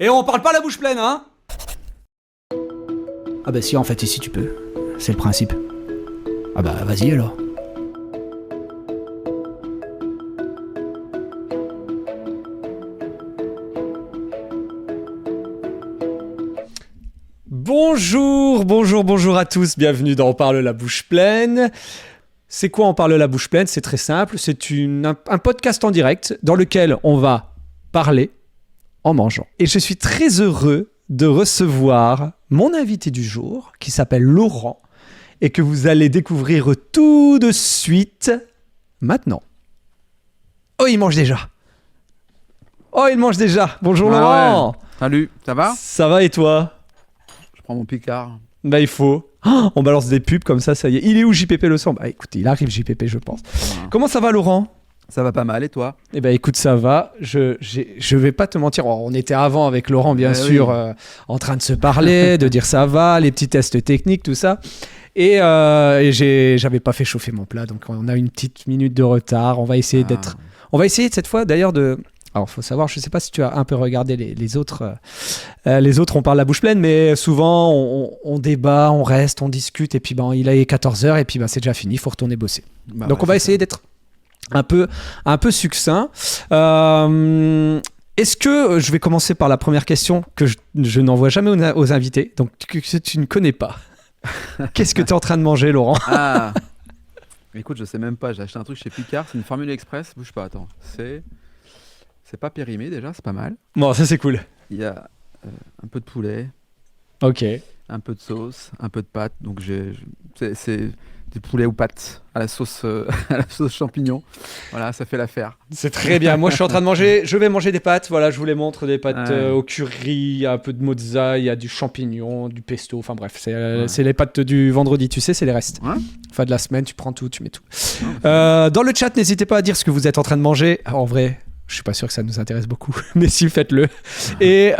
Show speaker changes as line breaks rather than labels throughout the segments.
Et on parle pas la bouche pleine, hein? Ah bah si, en fait, ici tu peux. C'est le principe. Ah bah vas-y alors. Bonjour à tous, bienvenue dans On parle la bouche pleine. C'est quoi On parle la bouche pleine? C'est très simple, c'est un podcast en direct dans lequel on va parler en mangeant. Et je suis très heureux de recevoir mon invité du jour qui s'appelle Laurent et que vous allez découvrir tout de suite maintenant. Oh, il mange déjà. Bonjour Laurent.
Ouais. Salut, ça va?
Ça va et toi?
Je prends mon Picard.
Bah il faut. Oh, on balance des pubs comme ça y est. Il est où JPP le son? Bah écoute, il arrive JPP je pense.
Ouais.
Comment ça va Laurent?
Ça va pas mal et toi?
Eh ben écoute, ça va. Je vais pas te mentir. On était avant avec Laurent bien sûr
oui.
en train de se parler, de dire ça va, les petits tests techniques, tout ça. Et j'avais pas fait chauffer mon plat, donc on a une petite minute de retard. On va essayer On va essayer cette fois d'ailleurs de. Alors, faut savoir, je sais pas si tu as un peu regardé les autres. Les autres, on parle la bouche pleine, mais souvent, on débat, on reste, on discute, et puis il est 14h, et puis c'est déjà fini, il faut retourner bosser. Donc, on va essayer d'être un peu succinct. Est-ce que, je vais commencer par la première question que je n'envoie jamais aux invités, donc que tu ne connais pas. Qu'est-ce que tu es en train de manger, Laurent?
Ah écoute, je sais même pas, j'ai acheté un truc chez Picard, c'est une Formule Express, bouge pas, attends. C'est pas périmé déjà, c'est pas mal.
Bon, ça c'est cool.
Il y a un peu de poulet,
Ok.
un peu de sauce, un peu de pâtes, donc c'est du poulet ou pâtes à la sauce champignon. Voilà, ça fait l'affaire.
C'est très bien. Moi, je suis en train de manger. Je vais manger des pâtes. Voilà, je vous les montre. Des pâtes
Ouais.
au curry, il y a un peu de mozza, il y a du champignon, du pesto. Enfin bref, c'est les pâtes du vendredi. Tu sais, c'est les restes.
Ouais.
Fin de la semaine, tu prends tout, tu mets tout.
Ouais,
Dans le chat, n'hésitez pas à dire ce que vous êtes en train de manger. En vrai, je suis pas sûr que ça nous intéresse beaucoup, mais si, faites-le. Et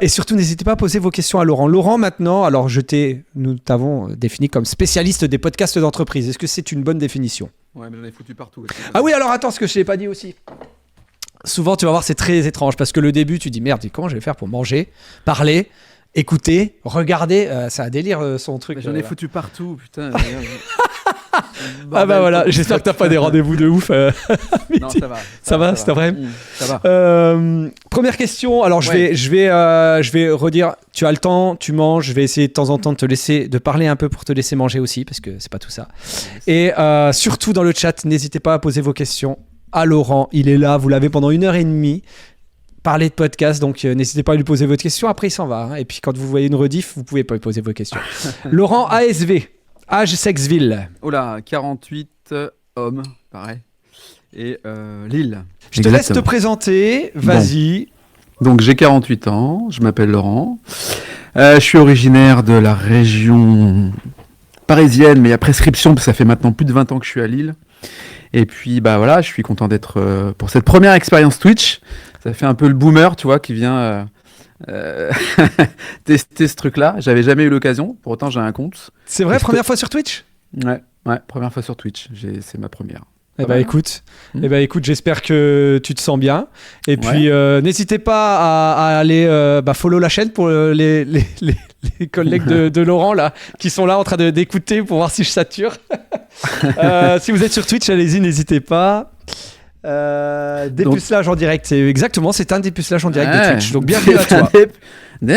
surtout, n'hésitez pas à poser vos questions à Laurent. Laurent, maintenant, alors nous t'avons défini comme spécialiste des podcasts d'entreprise. Est-ce que c'est une bonne définition?
Ouais, mais j'en ai foutu partout. Aussi.
Ah oui, alors attends, ce que je t'ai pas dit aussi. Souvent, tu vas voir, c'est très étrange parce que le début, tu dis merde, comment je vais faire pour manger, parler, écouter, regarder. C'est un délire son truc.
Mais j'en ai foutu partout, putain.
Ah bah voilà, j'espère que t'as pas des rendez-vous de ouf.
Non, ça va.
Ça va, c'est vrai.
Ça va.
Première question. Alors je vais redire. Tu as le temps, tu manges. Je vais essayer de temps en temps de parler un peu pour te laisser manger aussi parce que c'est pas tout ça. Et surtout dans le chat, n'hésitez pas à poser vos questions à Laurent. Il est là. Vous l'avez pendant 1h30. Parler de podcast, donc n'hésitez pas à lui poser votre question. Après, il s'en va. Hein. Et puis quand vous voyez une rediff, vous pouvez pas lui poser vos questions. Laurent ASV. Âge, sexe, ville.
Oh là, 48 hommes, pareil. Et Lille.
Je te laisse te présenter, vas-y.
Bon. Donc j'ai 48 ans, je m'appelle Laurent. Je suis originaire de la région parisienne, mais à prescription, parce que ça fait maintenant plus de 20 ans que je suis à Lille. Et puis bah voilà, je suis content d'être pour cette première expérience Twitch. Ça fait un peu le boomer, tu vois, qui vient... tester ce truc-là. J'avais jamais eu l'occasion, pour autant j'ai un compte.
C'est vrai, première fois sur Twitch?
Ouais, première fois sur Twitch. C'est ma première.
Eh ben écoute, j'espère que tu te sens bien. Et puis n'hésitez pas à aller follow la chaîne pour les collègues de Laurent là, qui sont là en train d'écouter pour voir si je sature. Si vous êtes sur Twitch, allez-y, n'hésitez pas. Dépucelage en direct, c'est un dépucelage en direct de Twitch, donc bienvenue à toi.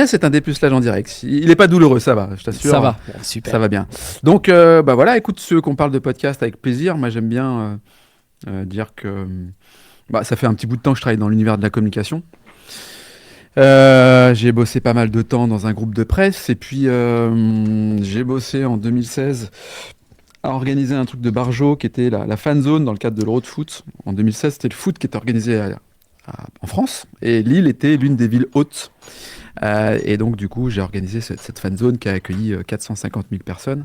C'est un dépucelage en direct. Il est pas douloureux, ça va, je t'assure.
Ça va, super.
Ça va bien. Donc voilà, écoute, ceux qu'on parle de podcast avec plaisir. Moi j'aime bien dire que ça fait un petit bout de temps que je travaille dans l'univers de la communication. J'ai bossé pas mal de temps dans un groupe de presse et puis j'ai bossé en 2016 à organiser un truc de Barjo qui était la fan zone dans le cadre de l'Euro de foot. En 2016, c'était le foot qui était organisé en France et Lille était l'une des villes hôtes Et donc, du coup, j'ai organisé cette fan zone qui a accueilli 450 000 personnes.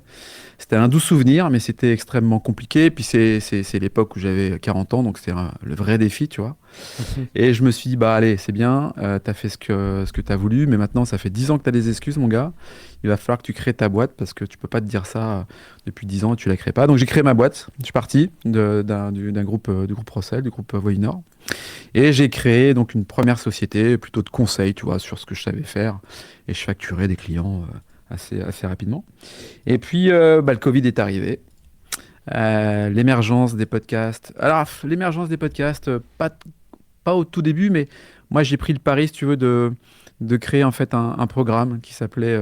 C'était un doux souvenir, mais c'était extrêmement compliqué. Puis c'est l'époque où j'avais 40 ans, donc c'était le vrai défi, tu vois. Et je me suis dit, bah allez, c'est bien, t'as fait ce que t'as voulu, mais maintenant, ça fait 10 ans que t'as des excuses, mon gars. Il va falloir que tu crées ta boîte parce que tu peux pas te dire ça depuis 10 ans et tu la crées pas. Donc j'ai créé ma boîte. Je suis parti d'un groupe, du groupe Rossel, du groupe Voinor. Et j'ai créé donc une première société plutôt de conseil, tu vois, sur ce que je savais faire. Et je facturais des clients assez rapidement. Et puis, le Covid est arrivé. L'émergence des podcasts. Alors, l'émergence des podcasts, pas au tout début, mais moi, j'ai pris le pari, si tu veux, de créer en fait un programme qui s'appelait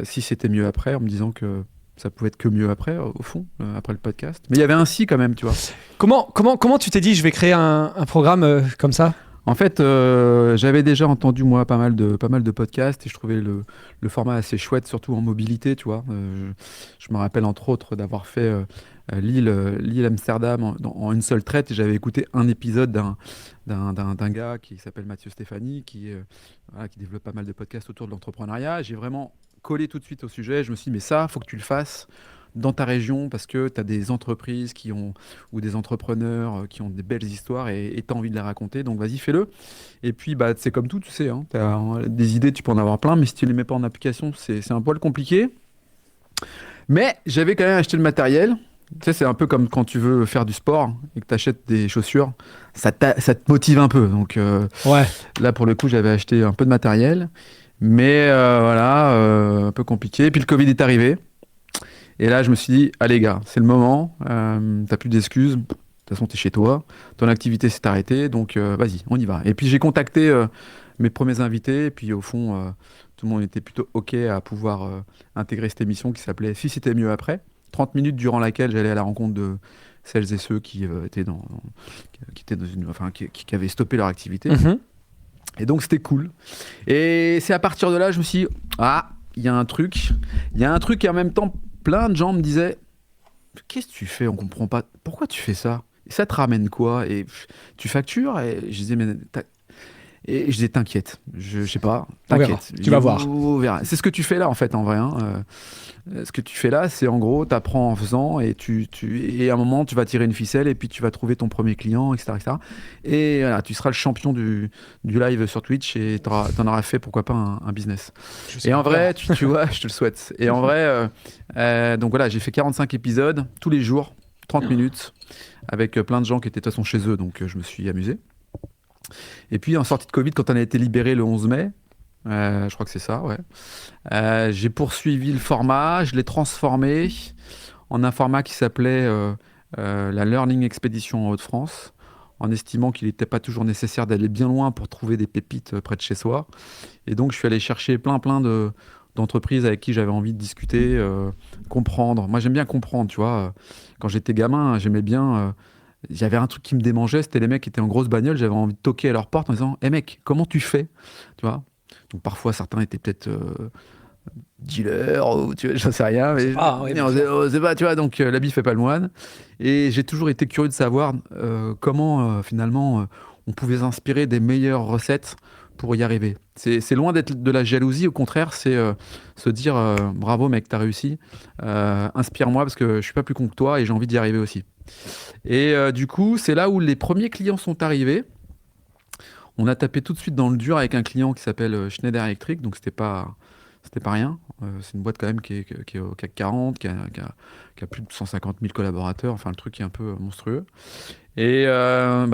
Si c'était mieux après, en me disant que ça pouvait être que mieux après, au fond, après le podcast. Mais il y avait un si quand même, tu vois.
Comment tu t'es dit, je vais créer un programme comme ça?
En fait, j'avais déjà entendu, moi, pas mal de podcasts et je trouvais le format assez chouette, surtout en mobilité, tu vois. Je me rappelle, entre autres, d'avoir fait Lille-Amsterdam en une seule traite et j'avais écouté un épisode d'un gars qui s'appelle Mathieu Stéphanie, voilà, qui développe pas mal de podcasts autour de l'entrepreneuriat. J'ai vraiment collé tout de suite au sujet. Je me suis dit, mais ça, faut que tu le fasses dans ta région parce que tu as des entreprises ou des entrepreneurs qui ont des belles histoires et tu as envie de les raconter. Donc vas-y, fais-le. Et puis, bah, c'est comme tout, tu sais. Hein, des idées, tu peux en avoir plein, mais si tu les mets pas en application, c'est un poil compliqué. Mais j'avais quand même acheté le matériel. Tu sais, c'est un peu comme quand tu veux faire du sport et que tu achètes des chaussures. Ça te motive un peu. Donc
Ouais.
là, pour le coup, j'avais acheté un peu de matériel. Mais voilà, un peu compliqué. Puis le Covid est arrivé. Et là, je me suis dit, allez gars, c'est le moment, t'as plus d'excuses, de toute façon, t'es chez toi, ton activité s'est arrêtée, donc vas-y, on y va. Et puis j'ai contacté mes premiers invités, et puis au fond, tout le monde était plutôt OK à pouvoir intégrer cette émission qui s'appelait Si c'était mieux après, 30 minutes durant laquelle j'allais à la rencontre de celles et ceux qui étaient qui avaient stoppé leur activité.
Mhm.
Et donc c'était cool. Et c'est à partir de là, je me suis dit, il y a un truc, et en même temps, plein de gens me disaient, qu'est-ce que tu fais? On comprend pas. Pourquoi tu fais ça? Et ça te ramène quoi? Et tu factures? Et je disais, et je disais, t'inquiète, je sais pas,
On verra.
t'inquiète.
Tu vas voir.
On verra. C'est ce que tu fais là en fait, en vrai. Ce que tu fais là, c'est en gros, t'apprends en faisant et et à un moment, tu vas tirer une ficelle et puis tu vas trouver ton premier client, etc., etc. Et voilà, tu seras le champion du live sur Twitch et t'en auras fait pourquoi pas un business. Et en vrai, tu vois, je te le souhaite. Et en vrai, donc voilà, j'ai fait 45 épisodes tous les jours, 30 minutes, avec plein de gens qui étaient de toute façon chez eux, donc je me suis amusé. Et puis en sortie de Covid, quand on a été libéré le 11 mai, je crois que c'est ça, ouais. J'ai poursuivi le format, je l'ai transformé en un format qui s'appelait la Learning Expedition en Hauts-de-France, en estimant qu'il n'était pas toujours nécessaire d'aller bien loin pour trouver des pépites près de chez soi. Et donc je suis allé chercher plein d'entreprises avec qui j'avais envie de discuter, comprendre. Moi j'aime bien comprendre, tu vois. Quand j'étais gamin, j'aimais bien... j'avais un truc qui me démangeait, c'était les mecs qui étaient en grosse bagnole, j'avais envie de toquer à leur porte en disant « Hé mec, comment tu fais ?» Tu vois. Donc parfois certains étaient peut-être dealers ou tu vois, j'en sais rien, mais on sait pas, tu vois. Donc l'habit fait pas le moine. Et j'ai toujours été curieux de savoir comment finalement on pouvait s'inspirer des meilleures recettes pour y arriver. C'est loin d'être de la jalousie, au contraire, c'est se dire bravo mec, t'as réussi, inspire-moi parce que je suis pas plus con que toi et j'ai envie d'y arriver aussi. Et du coup, c'est là où les premiers clients sont arrivés. On a tapé tout de suite dans le dur avec un client qui s'appelle Schneider Electric, donc c'était pas rien. C'est une boîte quand même qui est au CAC 40, qui a plus de 150 000 collaborateurs, enfin le truc qui est un peu monstrueux. Et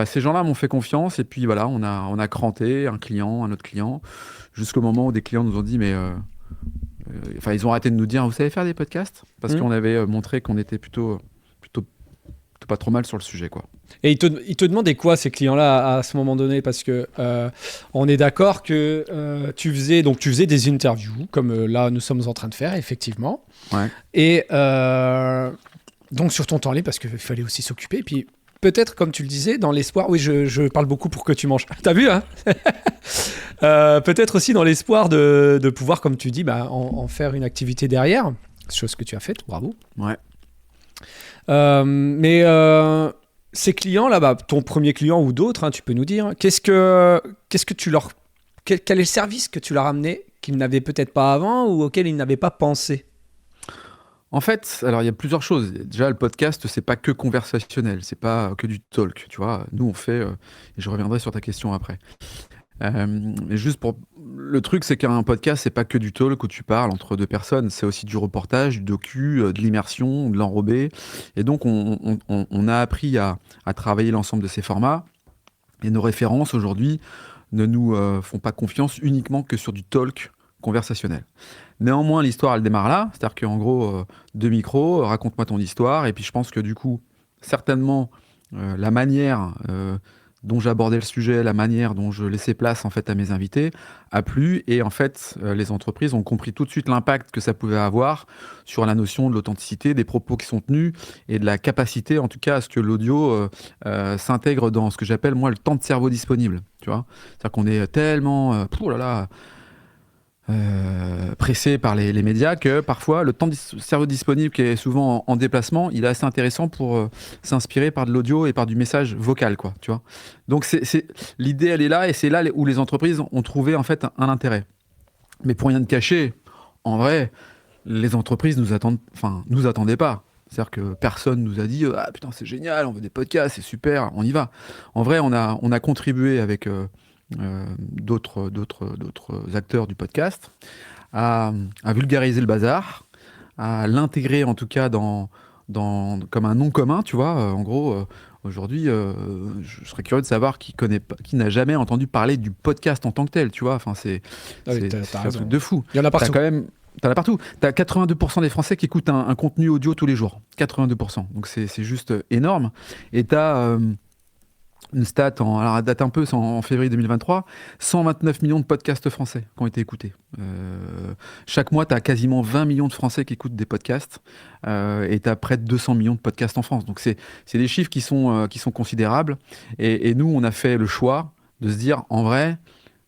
ces gens-là m'ont fait confiance et puis voilà, on a cranté un client, un autre client, jusqu'au moment où des clients nous ont dit mais... ils ont arrêté de nous dire, vous savez faire des podcasts? Parce qu'on avait montré qu'on était plutôt pas trop mal sur le sujet, quoi.
Et ils te demandaient quoi, ces clients-là, à ce moment donné? Parce que on est d'accord que tu faisais des interviews, comme là, nous sommes en train de faire, effectivement.
Ouais.
Et donc, sur ton temps libre, parce qu'il fallait aussi s'occuper. Et puis, peut-être, comme tu le disais, dans l'espoir... Oui, je parle beaucoup pour que tu manges. T'as vu, hein? Peut-être aussi dans l'espoir de pouvoir, comme tu dis, en faire une activité derrière. Chose que tu as faite, bravo.
Ouais.
Mais ces clients là, ton premier client ou d'autres, hein, tu peux nous dire, qu'est-ce que quel est le service que tu leur as amené qu'ils n'avaient peut-être pas avant ou auquel ils n'avaient pas pensé?
En fait, alors il y a plusieurs choses. Déjà, le podcast, c'est pas que conversationnel, c'est pas que du talk, tu vois. Nous, on fait, et je reviendrai sur ta question après. Mais juste pour le truc, c'est qu'un podcast, c'est pas que du talk où tu parles entre deux personnes, c'est aussi du reportage, du docu, de l'immersion, de l'enrobé. Et donc, on a appris à travailler l'ensemble de ces formats. Et nos références aujourd'hui ne nous font pas confiance uniquement que sur du talk conversationnel. Néanmoins, l'histoire, elle démarre là. C'est-à-dire qu'en gros, deux micros, raconte-moi ton histoire. Et puis, je pense que du coup, certainement, la manière dont j'abordais le sujet, la manière dont je laissais place en fait à mes invités a plu. Et en fait, les entreprises ont compris tout de suite l'impact que ça pouvait avoir sur la notion de l'authenticité, des propos qui sont tenus et de la capacité, en tout cas, à ce que l'audio s'intègre dans ce que j'appelle, moi, le temps de cerveau disponible. Tu vois, c'est-à-dire qu'on est tellement... pressé par les médias que parfois le temps de cerveau disponible qui est souvent en déplacement, il est assez intéressant pour s'inspirer par de l'audio et par du message vocal, quoi, tu vois. Donc l'idée, elle est là et c'est là où les entreprises ont trouvé en fait un intérêt. Mais pour rien de cacher, en vrai, les entreprises nous attendaient pas. C'est-à-dire que personne nous a dit « Ah putain, c'est génial, on veut des podcasts, c'est super, on y va ». En vrai, on a contribué avec... d'autres acteurs du podcast, à vulgariser le bazar, à l'intégrer en tout cas comme un nom commun, tu vois. En gros, aujourd'hui, je serais curieux de savoir qui n'a jamais entendu parler du podcast en tant que tel, tu vois. Enfin, c'est un truc de fou.
Il y en a partout.
T'en as partout. T'as 82% des Français qui écoutent un contenu audio tous les jours. 82%. Donc c'est juste énorme. Et t'as... une stat, alors elle date un peu, c'est en février 2023, 129 millions de podcasts français qui ont été écoutés. Chaque mois, tu as quasiment 20 millions de Français qui écoutent des podcasts et tu as près de 200 millions de podcasts en France. Donc c'est des chiffres qui sont considérables. Et nous, on a fait le choix de se dire, en vrai,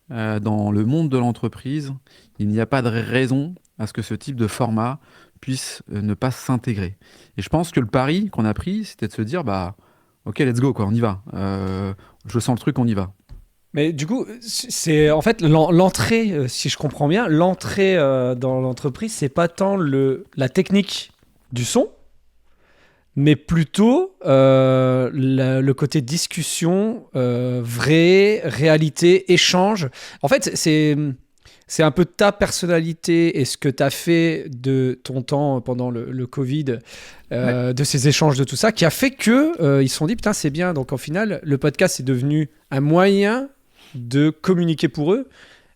dans le monde de l'entreprise, il n'y a pas de raison à ce que ce type de format puisse ne pas s'intégrer. Et je pense que le pari qu'on a pris, c'était de se dire, ok, let's go, quoi, on y va. Je sens le truc, on y va.
Mais du coup, c'est en fait l'entrée, si je comprends bien, l'entrée dans l'entreprise, c'est pas tant la technique du son, mais plutôt le côté discussion, vraie, réalité, échange. En fait, c'est un peu ta personnalité et ce que tu as fait de ton temps pendant le Covid, de ces échanges, de tout ça, qui a fait qu'ils se sont dit, putain, c'est bien. Donc, en final, le podcast est devenu un moyen de communiquer pour eux.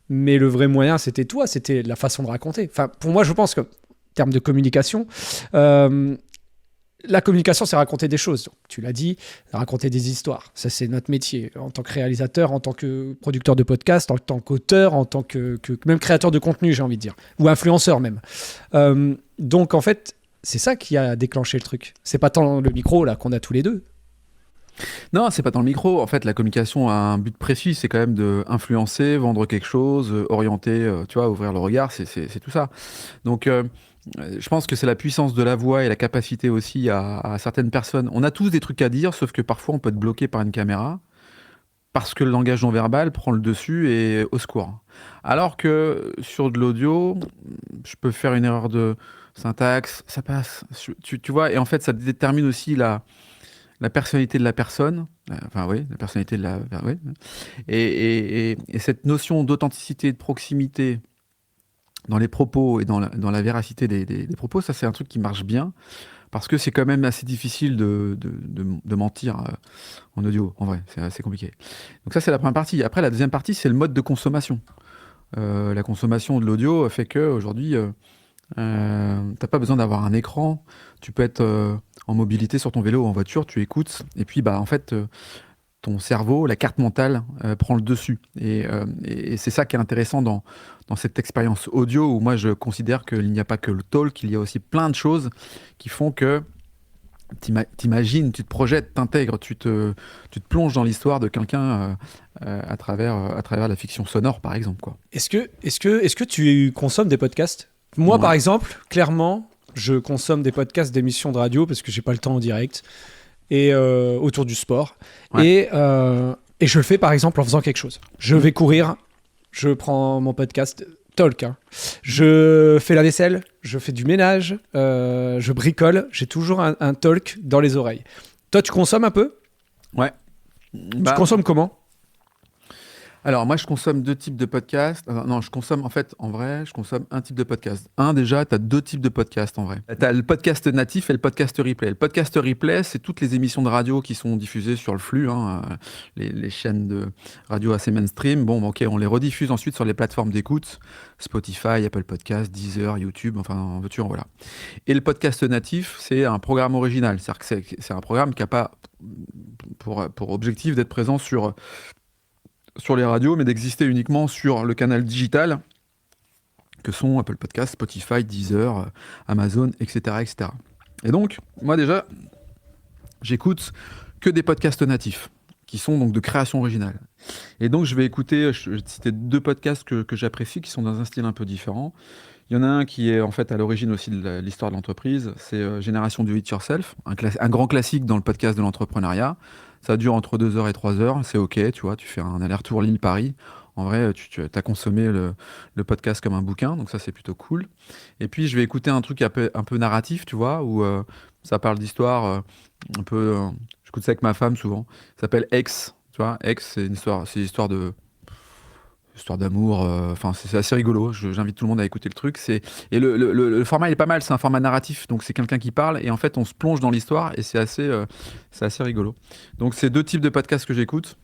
Mais le vrai moyen, c'était toi, c'était la façon de raconter. Enfin, pour moi, je pense que, en termes de communication, la communication, c'est raconter des choses. Donc, tu l'as dit, raconter des histoires. Ça, c'est notre métier. En tant que réalisateur, en tant que producteur de podcast, en tant qu'auteur, en tant que même créateur de contenu, j'ai envie de dire. Ou influenceur même. Donc, en fait, c'est ça qui a déclenché le truc. C'est pas tant le micro là qu'on a tous les deux.
Non, c'est pas dans le micro. En fait, la communication a un but précis. C'est quand même d'influencer, vendre quelque chose, orienter, tu vois, ouvrir le regard. C'est tout ça. Donc... je pense que c'est la puissance de la voix et la capacité aussi à certaines personnes. On a tous des trucs à dire, sauf que parfois on peut être bloqué par une caméra parce que le langage non verbal prend le dessus et au secours. Alors que sur de l'audio, je peux faire une erreur de syntaxe, ça passe. Tu vois, et en fait, ça détermine aussi la personnalité de la personne. Enfin, oui, la personnalité de la... Oui. Et cette notion d'authenticité, de proximité dans les propos et dans la véracité des propos, ça c'est un truc qui marche bien, parce que c'est quand même assez difficile de mentir en audio, en vrai, c'est assez compliqué. Donc ça c'est la première partie. Après la deuxième partie, c'est le mode de consommation. La consommation de l'audio fait qu'aujourd'hui, t'as pas besoin d'avoir un écran, tu peux être en mobilité sur ton vélo ou en voiture, tu écoutes, et puis en fait... ton cerveau, la carte mentale prend le dessus. Et c'est ça qui est intéressant dans cette expérience audio où moi je considère qu'il n'y a pas que le talk, il y a aussi plein de choses qui font que t'imagines, tu te projettes, t'intègres, tu te plonges dans l'histoire de quelqu'un à travers la fiction sonore par exemple, quoi.
Est-ce que tu consommes des podcasts ? Moi, par exemple, clairement, je consomme des podcasts d'émissions de radio parce que j'ai pas le temps en direct. Et autour du sport. Ouais. Et je le fais par exemple en faisant quelque chose. Je vais courir, je prends mon podcast talk. Hein. Je fais la vaisselle, je fais du ménage, je bricole. J'ai toujours un talk dans les oreilles. Toi, tu consommes un peu ?
Ouais.
Tu consommes comment ?
Alors, moi, je consomme 2 types de podcasts. Non, je consomme, en fait, en vrai, je consomme un type de podcast. Déjà, tu as 2 types de podcasts, en vrai. Tu as le podcast natif et le podcast replay. Le podcast replay, c'est toutes les émissions de radio qui sont diffusées sur le flux, hein, les chaînes de radio assez mainstream. Bon, ok, on les rediffuse ensuite sur les plateformes d'écoute, Spotify, Apple Podcasts, Deezer, YouTube, enfin, en veux-tu, en voilà. Et le podcast natif, c'est un programme original. C'est-à-dire que c'est un programme qui n'a pas pour objectif d'être présent sur les radios, mais d'exister uniquement sur le canal digital que sont Apple Podcasts, Spotify, Deezer, Amazon, etc., etc. Et donc, moi déjà, j'écoute que des podcasts natifs, qui sont donc de création originale. Et donc, je vais écouter, je vais te citer 2 podcasts que j'apprécie, qui sont dans un style un peu différent. Il y en a un qui est en fait à l'origine aussi de l'histoire de l'entreprise, c'est Génération Do It Yourself, un grand classique dans le podcast de l'entrepreneuriat. Ça dure entre 2 heures et 3 heures, c'est ok, tu vois, tu fais un aller-retour Lille-Paris. En vrai, tu as consommé le podcast comme un bouquin, donc ça c'est plutôt cool. Et puis je vais écouter un truc un peu narratif, tu vois, où ça parle d'histoire un peu... j'écoute ça avec ma femme souvent, ça s'appelle Ex, tu vois, Ex, c'est l'histoire d'amour, enfin c'est assez rigolo, j'invite tout le monde à écouter le truc. Et le format il est pas mal, c'est un format narratif, donc c'est quelqu'un qui parle et en fait on se plonge dans l'histoire et c'est assez rigolo. Donc c'est 2 types de podcasts que j'écoute.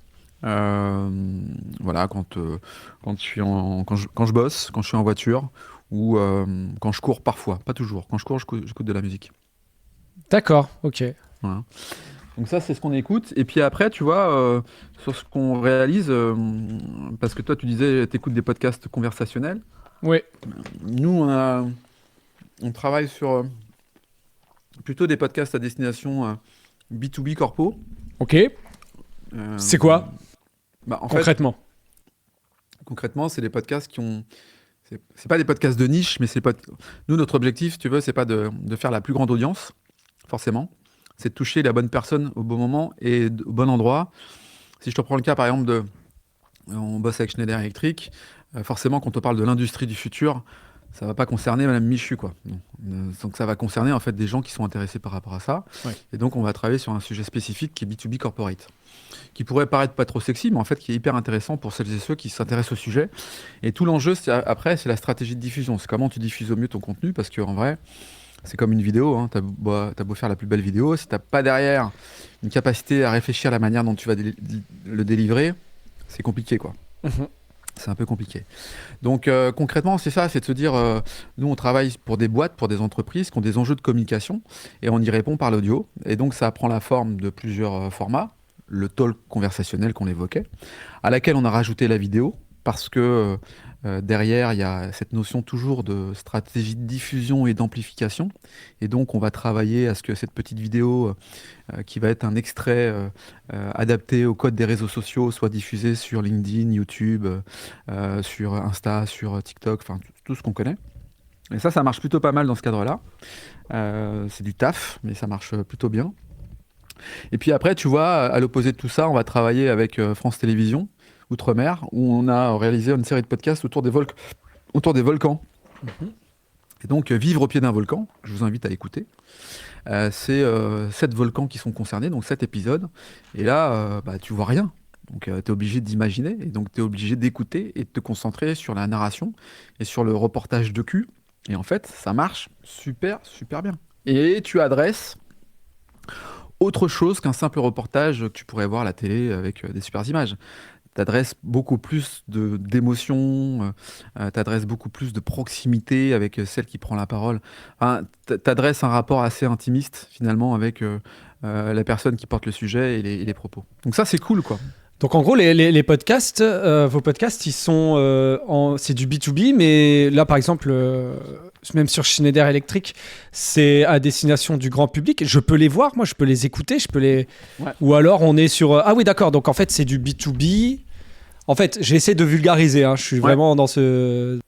Voilà, quand je bosse, quand je suis en voiture ou quand je cours parfois, pas toujours. Quand je cours, j'écoute de la musique.
D'accord, ok.
Voilà. Donc ça, c'est ce qu'on écoute. Et puis après, tu vois, sur ce qu'on réalise, parce que toi, tu disais, tu écoutes des podcasts conversationnels.
Oui.
Nous, on travaille sur plutôt des podcasts à destination B2B corpo.
Ok. C'est quoi concrètement?
Concrètement, c'est des podcasts qui ont... C'est pas des podcasts de niche, mais nous, notre objectif, tu veux, c'est pas de faire la plus grande audience, forcément. C'est de toucher la bonne personne au bon moment et au bon endroit. Si je te prends le cas, par exemple, on bosse avec Schneider Electric, forcément, quand on parle de l'industrie du futur, ça va pas concerner Madame Michu, quoi. Donc ça va concerner en fait des gens qui sont intéressés par rapport à ça. Ouais. Et donc on va travailler sur un sujet spécifique qui est B2B corporate, qui pourrait paraître pas trop sexy, mais en fait qui est hyper intéressant pour celles et ceux qui s'intéressent au sujet. Et tout l'enjeu, après, c'est la stratégie de diffusion. C'est comment tu diffuses au mieux ton contenu, parce qu'en vrai, c'est comme une vidéo, hein. T'as beau faire la plus belle vidéo, si t'as pas derrière une capacité à réfléchir à la manière dont tu vas le délivrer, c'est compliqué, quoi. C'est un peu compliqué. Donc concrètement, c'est ça, c'est de se dire, nous on travaille pour des boîtes, pour des entreprises qui ont des enjeux de communication et on y répond par l'audio. Et donc ça prend la forme de plusieurs formats, le talk conversationnel qu'on évoquait, à laquelle on a rajouté la vidéo parce que derrière il y a cette notion toujours de stratégie de diffusion et d'amplification. Et donc on va travailler à ce que cette petite vidéo qui va être un extrait adapté au code des réseaux sociaux soit diffusée sur LinkedIn, YouTube, sur Insta, sur TikTok, enfin tout ce qu'on connaît. Et ça marche plutôt pas mal dans ce cadre-là. C'est du taf, mais ça marche plutôt bien. Et puis après, tu vois, à l'opposé de tout ça, on va travailler avec France Télévisions, Outre-mer, où on a réalisé une série de podcasts autour des volcans. Et donc, vivre au pied d'un volcan, je vous invite à écouter. C'est 7 volcans qui sont concernés, donc 7 épisodes. Et là, tu vois rien. Donc, tu es obligé d'imaginer, et donc tu es obligé d'écouter et de te concentrer sur la narration et sur le reportage de cul. Et en fait, ça marche super, super bien. Et tu adresses autre chose qu'un simple reportage que tu pourrais voir à la télé avec des super images. T'adresses beaucoup plus d'émotions, t'adresses beaucoup plus de proximité avec celle qui prend la parole. Enfin, t'adresses un rapport assez intimiste, finalement, avec la personne qui porte le sujet et les propos. Donc ça, c'est cool, quoi.
Donc en gros, les podcasts, vos podcasts, ils sont c'est du B2B, mais là, par exemple, même sur Schneider Electric, c'est à destination du grand public. Je peux les voir, moi, je peux les écouter, Ouais. Ou alors on est sur... Ah oui, d'accord, donc en fait, c'est du B2B. En fait, j'essaie de vulgariser, hein. Je suis vraiment dans ce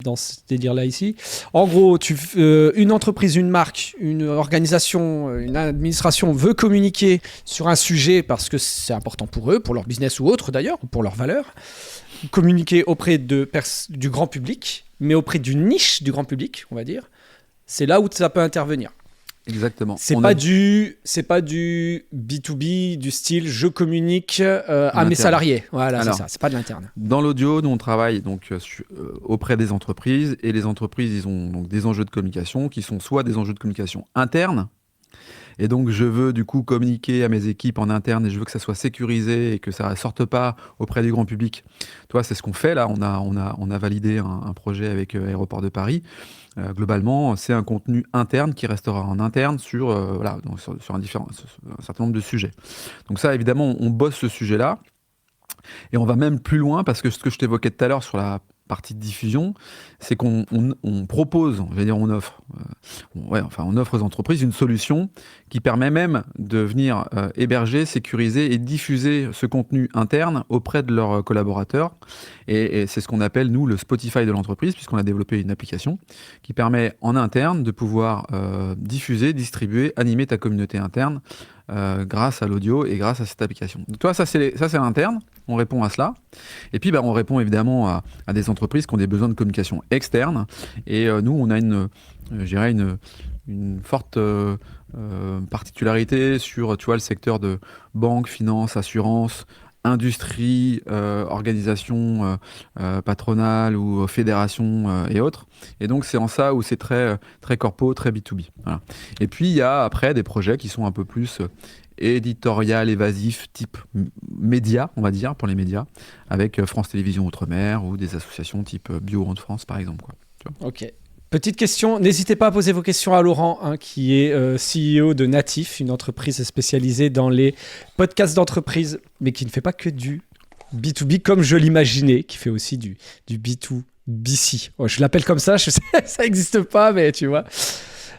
délire-là ici. En gros, une entreprise, une marque, une organisation, une administration veut communiquer sur un sujet parce que c'est important pour eux, pour leur business ou autre d'ailleurs, ou pour leurs valeurs. communiquer auprès du grand public, mais auprès d'une niche du grand public, on va dire, c'est là où ça peut intervenir.
Exactement.
C'est pas du B2B, du style je communique à mes salariés. Voilà, alors, c'est ça. C'est pas de l'interne.
Dans l'audio, nous on travaille donc auprès des entreprises, et les entreprises, ils ont donc des enjeux de communication qui sont soit des enjeux de communication internes. Et donc, je veux du coup communiquer à mes équipes en interne, et je veux que ça soit sécurisé et que ça ne sorte pas auprès du grand public. Toi, c'est ce qu'on fait là. On a validé un projet avec Aéroport de Paris. Globalement, c'est un contenu interne qui restera en interne sur un certain nombre de sujets. Donc ça, évidemment, on bosse ce sujet-là. Et on va même plus loin, parce que ce que je t'évoquais tout à l'heure sur la partie de diffusion, c'est qu'on propose, on offre, on offre aux entreprises une solution qui permet même de venir héberger, sécuriser et diffuser ce contenu interne auprès de leurs collaborateurs. Et c'est ce qu'on appelle, nous, le Spotify de l'entreprise, puisqu'on a développé une application qui permet en interne de pouvoir diffuser, distribuer, animer ta communauté interne grâce à l'audio et grâce à cette application. Donc, toi, ça c'est l'interne, on répond à cela. Et puis on répond évidemment à des entreprises qui ont des besoins de communication externe. Et nous, on a une forte particularité sur le secteur de banque, finance, assurance, industrie, organisation patronale ou fédération et autres. Et donc, c'est en ça où c'est très, très corpo, très B2B. Voilà. Et puis, il y a après des projets qui sont un peu plus éditorial, évasif, type média, on va dire, pour les médias, avec France Télévisions Outre-mer ou des associations type Bio de France, par exemple. Quoi. Tu vois.
Ok. Petite question, n'hésitez pas à poser vos questions à Laurent, qui est CEO de Natif, une entreprise spécialisée dans les podcasts d'entreprise, mais qui ne fait pas que du B2B comme je l'imaginais, qui fait aussi du B2BC. Oh, je l'appelle comme ça, je sais, ça n'existe pas, mais tu vois.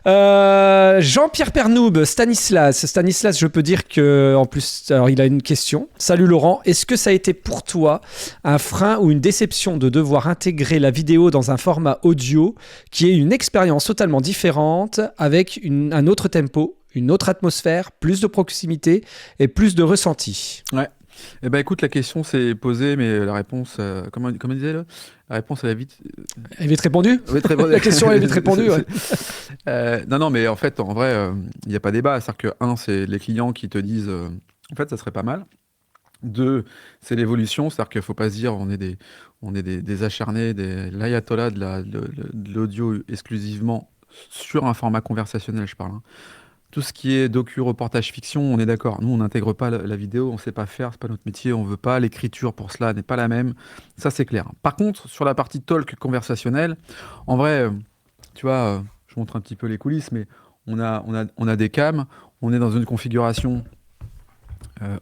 Jean-Pierre Pernoub, Stanislas, je peux dire que en plus, alors il a une question. Salut Laurent, est-ce que ça a été pour toi un frein ou une déception de devoir intégrer la vidéo dans un format audio qui est une expérience totalement différente avec un autre tempo, une autre atmosphère, plus de proximité et plus de ressenti?
Ouais. Eh ben écoute, la question s'est posée, mais la réponse, comment disait là, la réponse elle est vite.
Elle est vite répondue. La question est vite répondue. Ouais.
Non, mais en fait, en vrai, il n'y a pas débat. C'est-à-dire que c'est les clients qui te disent, en fait, ça serait pas mal. 2, c'est l'évolution, c'est-à-dire qu'il ne faut pas se dire on est des acharnés, des l'ayatollah de l'audio exclusivement sur un format conversationnel, je parle. Hein. Tout ce qui est docu-reportage fiction, on est d'accord. Nous, on n'intègre pas la vidéo, on ne sait pas faire, c'est pas notre métier, on veut pas. L'écriture pour cela n'est pas la même. Ça, c'est clair. Par contre, sur la partie talk conversationnel, en vrai, tu vois, je montre un petit peu les coulisses, mais on a des cams, on est dans une configuration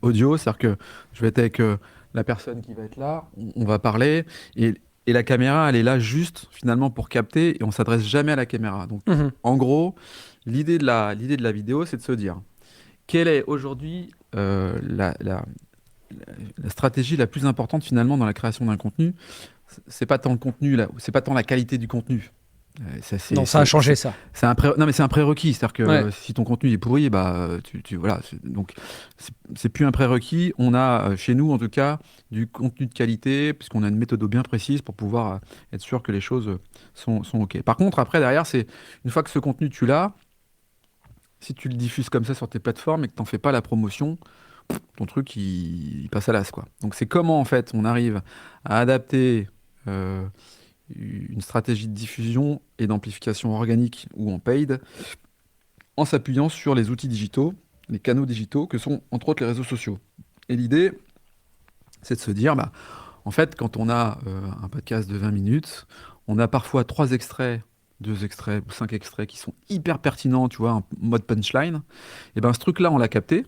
audio, c'est-à-dire que je vais être avec la personne qui va être là, on va parler, et la caméra, elle est là juste, finalement, pour capter, et on s'adresse jamais à la caméra. Donc, en gros, l'idée de la vidéo, c'est de se dire quelle est aujourd'hui la stratégie la plus importante finalement dans la création d'un contenu. C'est pas tant le contenu, c'est pas tant la qualité du contenu.
Ça a changé ça.
Non, mais c'est un prérequis. C'est-à-dire que si ton contenu est pourri, voilà. Donc, c'est plus un prérequis. On a chez nous, en tout cas, du contenu de qualité, puisqu'on a une méthode bien précise pour pouvoir être sûr que les choses sont OK. Par contre, après, derrière, c'est une fois que ce contenu, tu l'as, si tu le diffuses comme ça sur tes plateformes et que tu n'en fais pas la promotion, ton truc, il passe à l'as, quoi. Donc, c'est comment, en fait, on arrive à adapter une stratégie de diffusion et d'amplification organique ou en paid en s'appuyant sur les outils digitaux, les canaux digitaux que sont entre autres les réseaux sociaux. Et l'idée, c'est de se dire, en fait, quand on a un podcast de 20 minutes, on a parfois 3 extraits, 2 extraits ou 5 extraits qui sont hyper pertinents, tu vois, en mode punchline. Et ce truc-là, on l'a capté.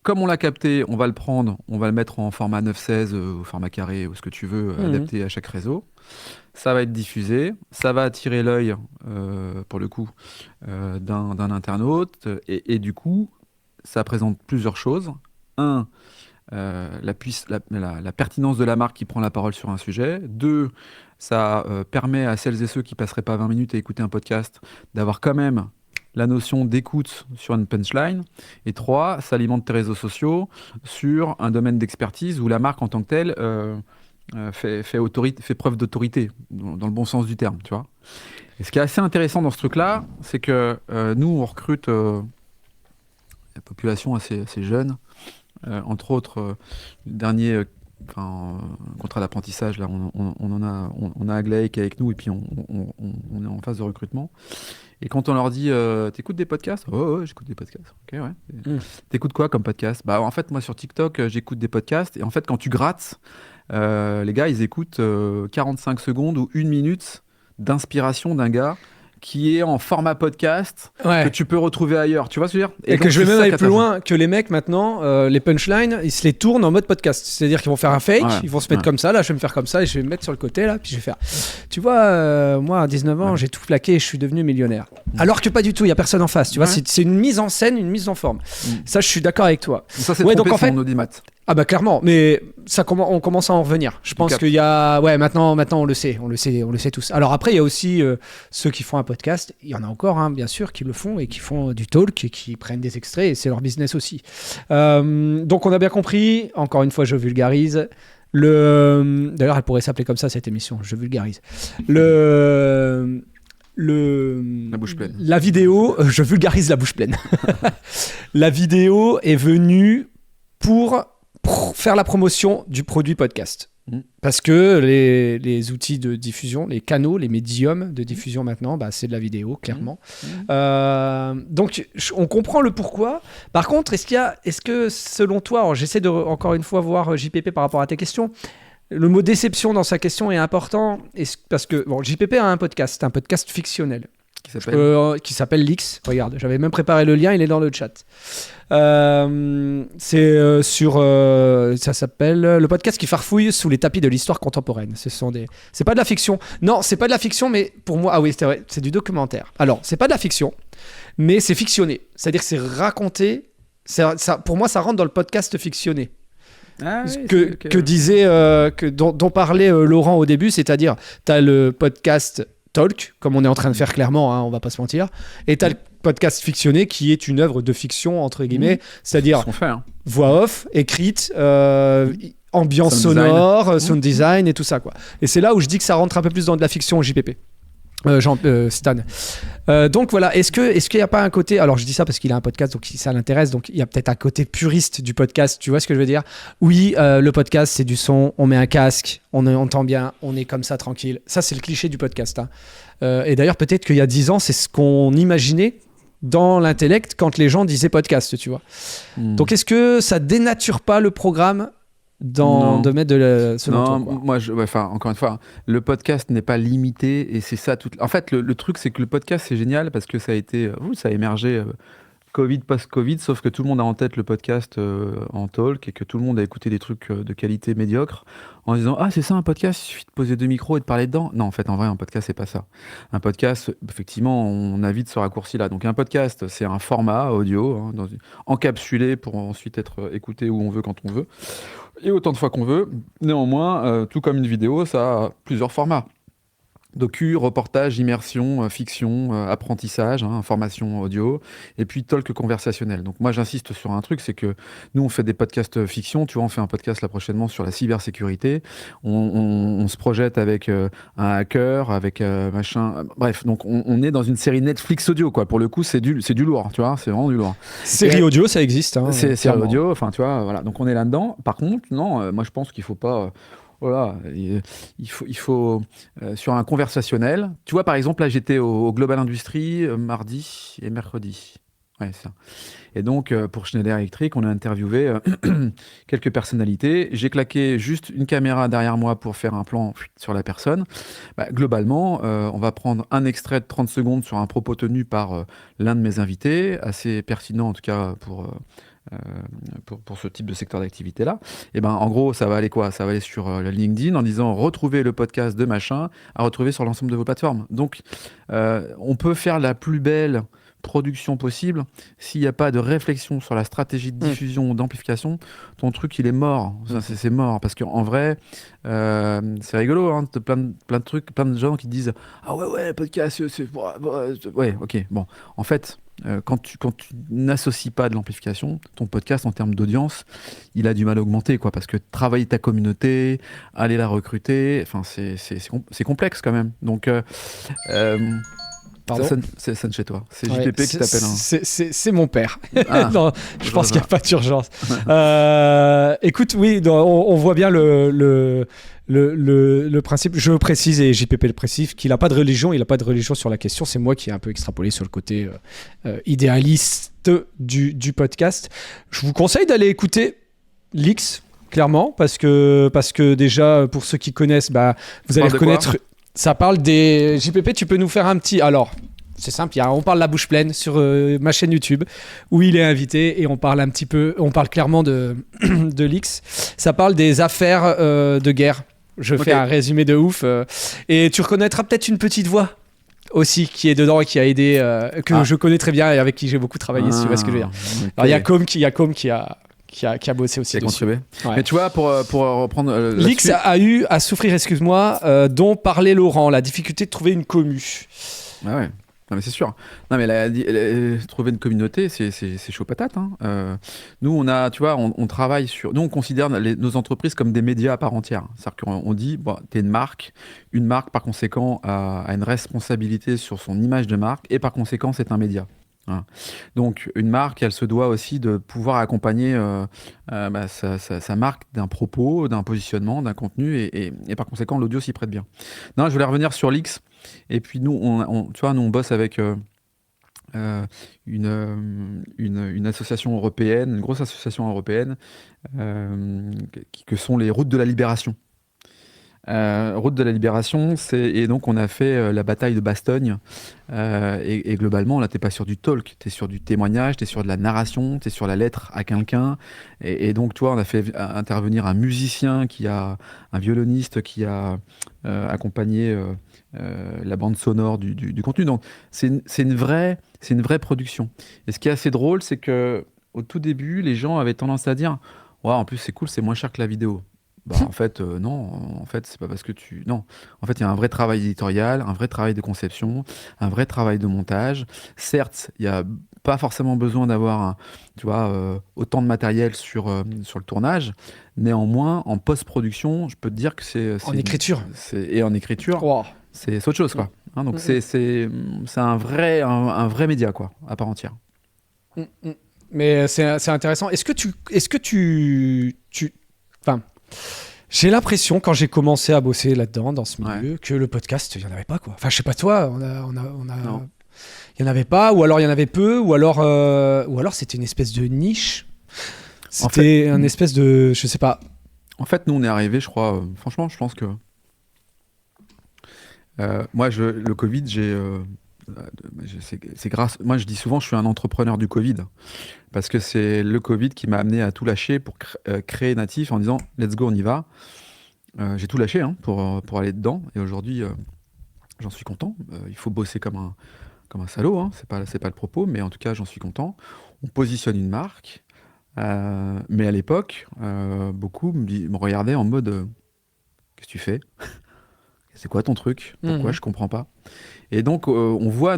Comme on l'a capté, on va le prendre, on va le mettre en format 9/16, au format carré, ou ce que tu veux, adapté à chaque réseau. Ça va être diffusé, ça va attirer l'œil, pour le coup, d'un internaute, et du coup, ça présente plusieurs choses. Un, la pertinence de la marque qui prend la parole sur un sujet. 2, ça permet à celles et ceux qui passeraient pas 20 minutes à écouter un podcast d'avoir quand même la notion d'écoute sur une punchline. Et 3, ça alimente tes réseaux sociaux sur un domaine d'expertise où la marque en tant que telle fait preuve d'autorité, dans le bon sens du terme, tu vois. Et ce qui est assez intéressant dans ce truc-là, c'est que nous, on recrute la population assez jeune. Entre autres, le dernier contrat d'apprentissage, là, on a Aglaé qui est avec nous, et puis on est en phase de recrutement. Et quand on leur dit t'écoutes des podcasts? Oh, ouais, j'écoute des podcasts. Ok, ouais. T'écoutes quoi comme podcast? Bah, en fait, moi sur TikTok, j'écoute des podcasts. Et en fait, quand tu grattes, les gars, ils écoutent 45 secondes ou 1 minute d'inspiration d'un gars qui est en format podcast, que tu peux retrouver ailleurs. Tu vois ce que je veux dire?
Et donc, que je vais même aller plus loin, que les mecs maintenant, les punchlines, ils se les tournent en mode podcast. C'est-à-dire qu'ils vont faire un fake, ils vont se mettre comme ça, là je vais me faire comme ça, et je vais me mettre sur le côté, là, puis je vais faire... Tu vois, moi à 19 ans, j'ai tout plaqué et je suis devenu millionnaire. Alors que pas du tout, il n'y a personne en face. Tu vois, c'est une mise en scène, une mise en forme. Ça, je suis d'accord avec toi.
Ça, c'est trompé son audimat.
Ah bah clairement, mais ça on commence à en revenir. Je pense qu'il y a, maintenant on le sait tous. Alors après il y a aussi ceux qui font un podcast, il y en a encore bien sûr qui le font et qui font du talk et qui prennent des extraits et c'est leur business aussi. Donc on a bien compris. Encore une fois je vulgarise. D'ailleurs elle pourrait s'appeler comme ça cette émission. Je vulgarise. La
bouche pleine.
La vidéo, je vulgarise la bouche pleine. La vidéo est venue pour faire la promotion du produit podcast. Parce que les outils de diffusion, les canaux, les médiums de diffusion maintenant, c'est de la vidéo, clairement. Donc, on comprend le pourquoi. Par contre, est-ce que selon toi, alors j'essaie de, encore une fois, voir JPP par rapport à tes questions, le mot déception dans sa question est important, parce que JPP a un podcast fictionnel. Qui s'appelle Lix. Regarde, j'avais même préparé le lien, il est dans le chat. C'est ça s'appelle le podcast qui farfouille sous les tapis de l'histoire contemporaine. C'est pas de la fiction. Non, c'est pas de la fiction, mais pour moi, c'est vrai, c'est du documentaire. Alors, c'est pas de la fiction, mais c'est fictionné. C'est-à-dire que c'est raconté. Ça, pour moi, ça rentre dans le podcast fictionné. Que disait, dont parlait Laurent au début, c'est-à-dire, t'as le podcast talk, comme on est en train de faire clairement, on va pas se mentir, et t'as le podcast fictionné qui est une œuvre de fiction entre guillemets, c'est-à-dire voix off, écrite, ambiance sonore, sound design et tout ça quoi. Et c'est là où je dis que ça rentre un peu plus dans de la fiction JPP. Stan. Donc voilà, est-ce qu'il n'y a pas un côté, alors je dis ça parce qu'il a un podcast donc ça l'intéresse, donc il y a peut-être un côté puriste du podcast, tu vois ce que je veux dire? Oui, le podcast c'est du son, on met un casque, on entend bien, on est comme ça tranquille, ça c'est le cliché du podcast et d'ailleurs peut-être qu'il y a 10 ans c'est ce qu'on imaginait dans l'intellect quand les gens disaient podcast, tu vois. Donc est-ce que ça dénature pas le programme de mettre selon toi, quoi.
Moi, encore une fois, le podcast n'est pas limité et c'est ça tout. En fait, le truc, c'est que le podcast, c'est génial parce que ça a émergé Covid, post-Covid, sauf que tout le monde a en tête le podcast en talk et que tout le monde a écouté des trucs de qualité médiocre en disant « Ah, c'est ça un podcast, il suffit de poser 2 micros et de parler dedans ». Non, en fait, en vrai, un podcast, c'est pas ça. Un podcast, effectivement, on a vite ce raccourci-là. Donc, un podcast, c'est un format audio encapsulé pour ensuite être écouté où on veut, quand on veut, et autant de fois qu'on veut. Néanmoins, tout comme une vidéo, ça a plusieurs formats. Docu, reportage, immersion, fiction, apprentissage, formation audio, et puis talk conversationnel. Donc moi j'insiste sur un truc, c'est que nous on fait des podcasts fiction, tu vois, on fait un podcast là prochainement sur la cybersécurité, on se projette avec un hacker, avec machin, bref, donc on est dans une série Netflix audio, quoi. Pour le coup c'est du lourd, tu vois, c'est vraiment du lourd.
Série audio, ça existe.
C'est série audio, enfin tu vois, voilà, donc on est là-dedans. Par contre, non, moi je pense qu'il faut pas... Voilà, il faut sur un conversationnel. Tu vois, par exemple, là, j'étais au Global Industries mardi et mercredi. Ouais, ça. Et donc, pour Schneider Electric, on a interviewé quelques personnalités. J'ai claqué juste une caméra derrière moi pour faire un plan sur la personne. Globalement, on va prendre un extrait de 30 secondes sur un propos tenu par l'un de mes invités, assez pertinent en tout cas pour ce type de secteur d'activité-là. Et en gros, ça va aller quoi? Ça va aller sur LinkedIn en disant retrouvez le podcast de machin à retrouver sur l'ensemble de vos plateformes. Donc, on peut faire la plus belle production possible. S'il n'y a pas de réflexion sur la stratégie de diffusion, d'amplification, ton truc, il est mort. C'est mort. Parce qu'en vrai, c'est rigolo, plein de trucs, plein de gens qui disent « Ah ouais, podcast, c'est... Ouais, ok, bon. » En fait, quand tu n'associes pas de l'amplification, ton podcast en termes d'audience, il a du mal à augmenter, quoi, parce que travailler ta communauté, aller la recruter, enfin c'est complexe quand même. Donc
Pardon.
ça sonne chez toi. C'est JPP qui t'appelle.
C'est mon père.
Ah.
Non, je pense qu'il n'y a pas d'urgence. Écoute, oui, on voit bien le principe. Je précise, et JPP le précise, qu'il n'a pas de religion. Il n'a pas de religion sur la question. C'est moi qui ai un peu extrapolé sur le côté idéaliste du podcast. Je vous conseille d'aller écouter Lix, clairement, parce que déjà, pour ceux qui connaissent, vous allez reconnaître... Ça parle des... JPP, tu peux nous faire un petit... Alors, c'est simple, on parle la bouche pleine sur ma chaîne YouTube, où il est invité, et on parle clairement de Lix. Ça parle des affaires de guerre. Je fais un résumé de ouf. Et tu reconnaîtras peut-être une petite voix aussi qui est dedans et qui a aidé, que je connais très bien et avec qui j'ai beaucoup travaillé, si tu vois ce que je veux dire. Okay. Alors, il y a Com qui a bossé aussi dessus.
Ouais. Mais tu vois, pour reprendre...
Lix a eu à souffrir, dont parlait Laurent, la difficulté de trouver une commu.
Ah ouais, non mais c'est sûr. Non mais trouver une communauté, c'est chaud patate. Hein. Nous, on travaille sur... Nous, on considère nos entreprises comme des médias à part entière. C'est-à-dire qu'on dit, t'es une marque par conséquent a une responsabilité sur son image de marque, et par conséquent, c'est un média. Voilà. Donc une marque, elle se doit aussi de pouvoir accompagner sa marque d'un propos, d'un positionnement, d'un contenu, et par conséquent l'audio s'y prête bien. Non, je voulais revenir sur Lix, et puis nous on bosse avec une association européenne, une grosse association européenne, que sont les Routes de la Libération. Route de la Libération, et donc on a fait la bataille de Bastogne, et globalement là t'es pas sur du talk, t'es sur du témoignage, t'es sur de la narration, t'es sur la lettre à quelqu'un, et donc toi on a fait intervenir un musicien, un violoniste qui a accompagné la bande sonore du contenu. Donc c'est une vraie production. Et ce qui est assez drôle, c'est que au tout début les gens avaient tendance à dire ouais, en plus c'est cool, c'est moins cher que la vidéo. En fait, non. En fait, c'est pas parce que non. En fait, il y a un vrai travail éditorial, un vrai travail de conception, un vrai travail de montage. Certes, il n'y a pas forcément besoin d'avoir, autant de matériel sur le tournage. Néanmoins, en post-production, je peux te dire que c'est
en écriture.
Et en écriture, wow. C'est autre chose, quoi. Hein, donc c'est un vrai média, quoi, à part entière.
Mais c'est intéressant. Est-ce que tu enfin, j'ai l'impression, quand j'ai commencé à bosser là-dedans, dans ce milieu, que le podcast, il n'y en avait pas, quoi. Enfin, je sais pas toi, il n'y en avait pas, ou alors il y en avait peu, ou alors c'était une espèce de niche. C'était un espèce de... Je sais pas.
En fait, nous, on est arrivés, je crois... franchement, je pense que... moi, le Covid, c'est grâce... Moi, je dis souvent, je suis un entrepreneur du Covid. Parce que c'est le Covid qui m'a amené à tout lâcher pour créer Natif en disant « let's go, on y va ». J'ai tout lâché pour aller dedans. Et aujourd'hui, j'en suis content. Il faut bosser comme un salaud, hein. C'est pas le propos, mais en tout cas, j'en suis content. On positionne une marque. Mais à l'époque, beaucoup me regardaient en mode « qu'est-ce que tu fais ? C'est quoi ton truc ? Pourquoi ? Je comprends pas. » Et donc, on voit,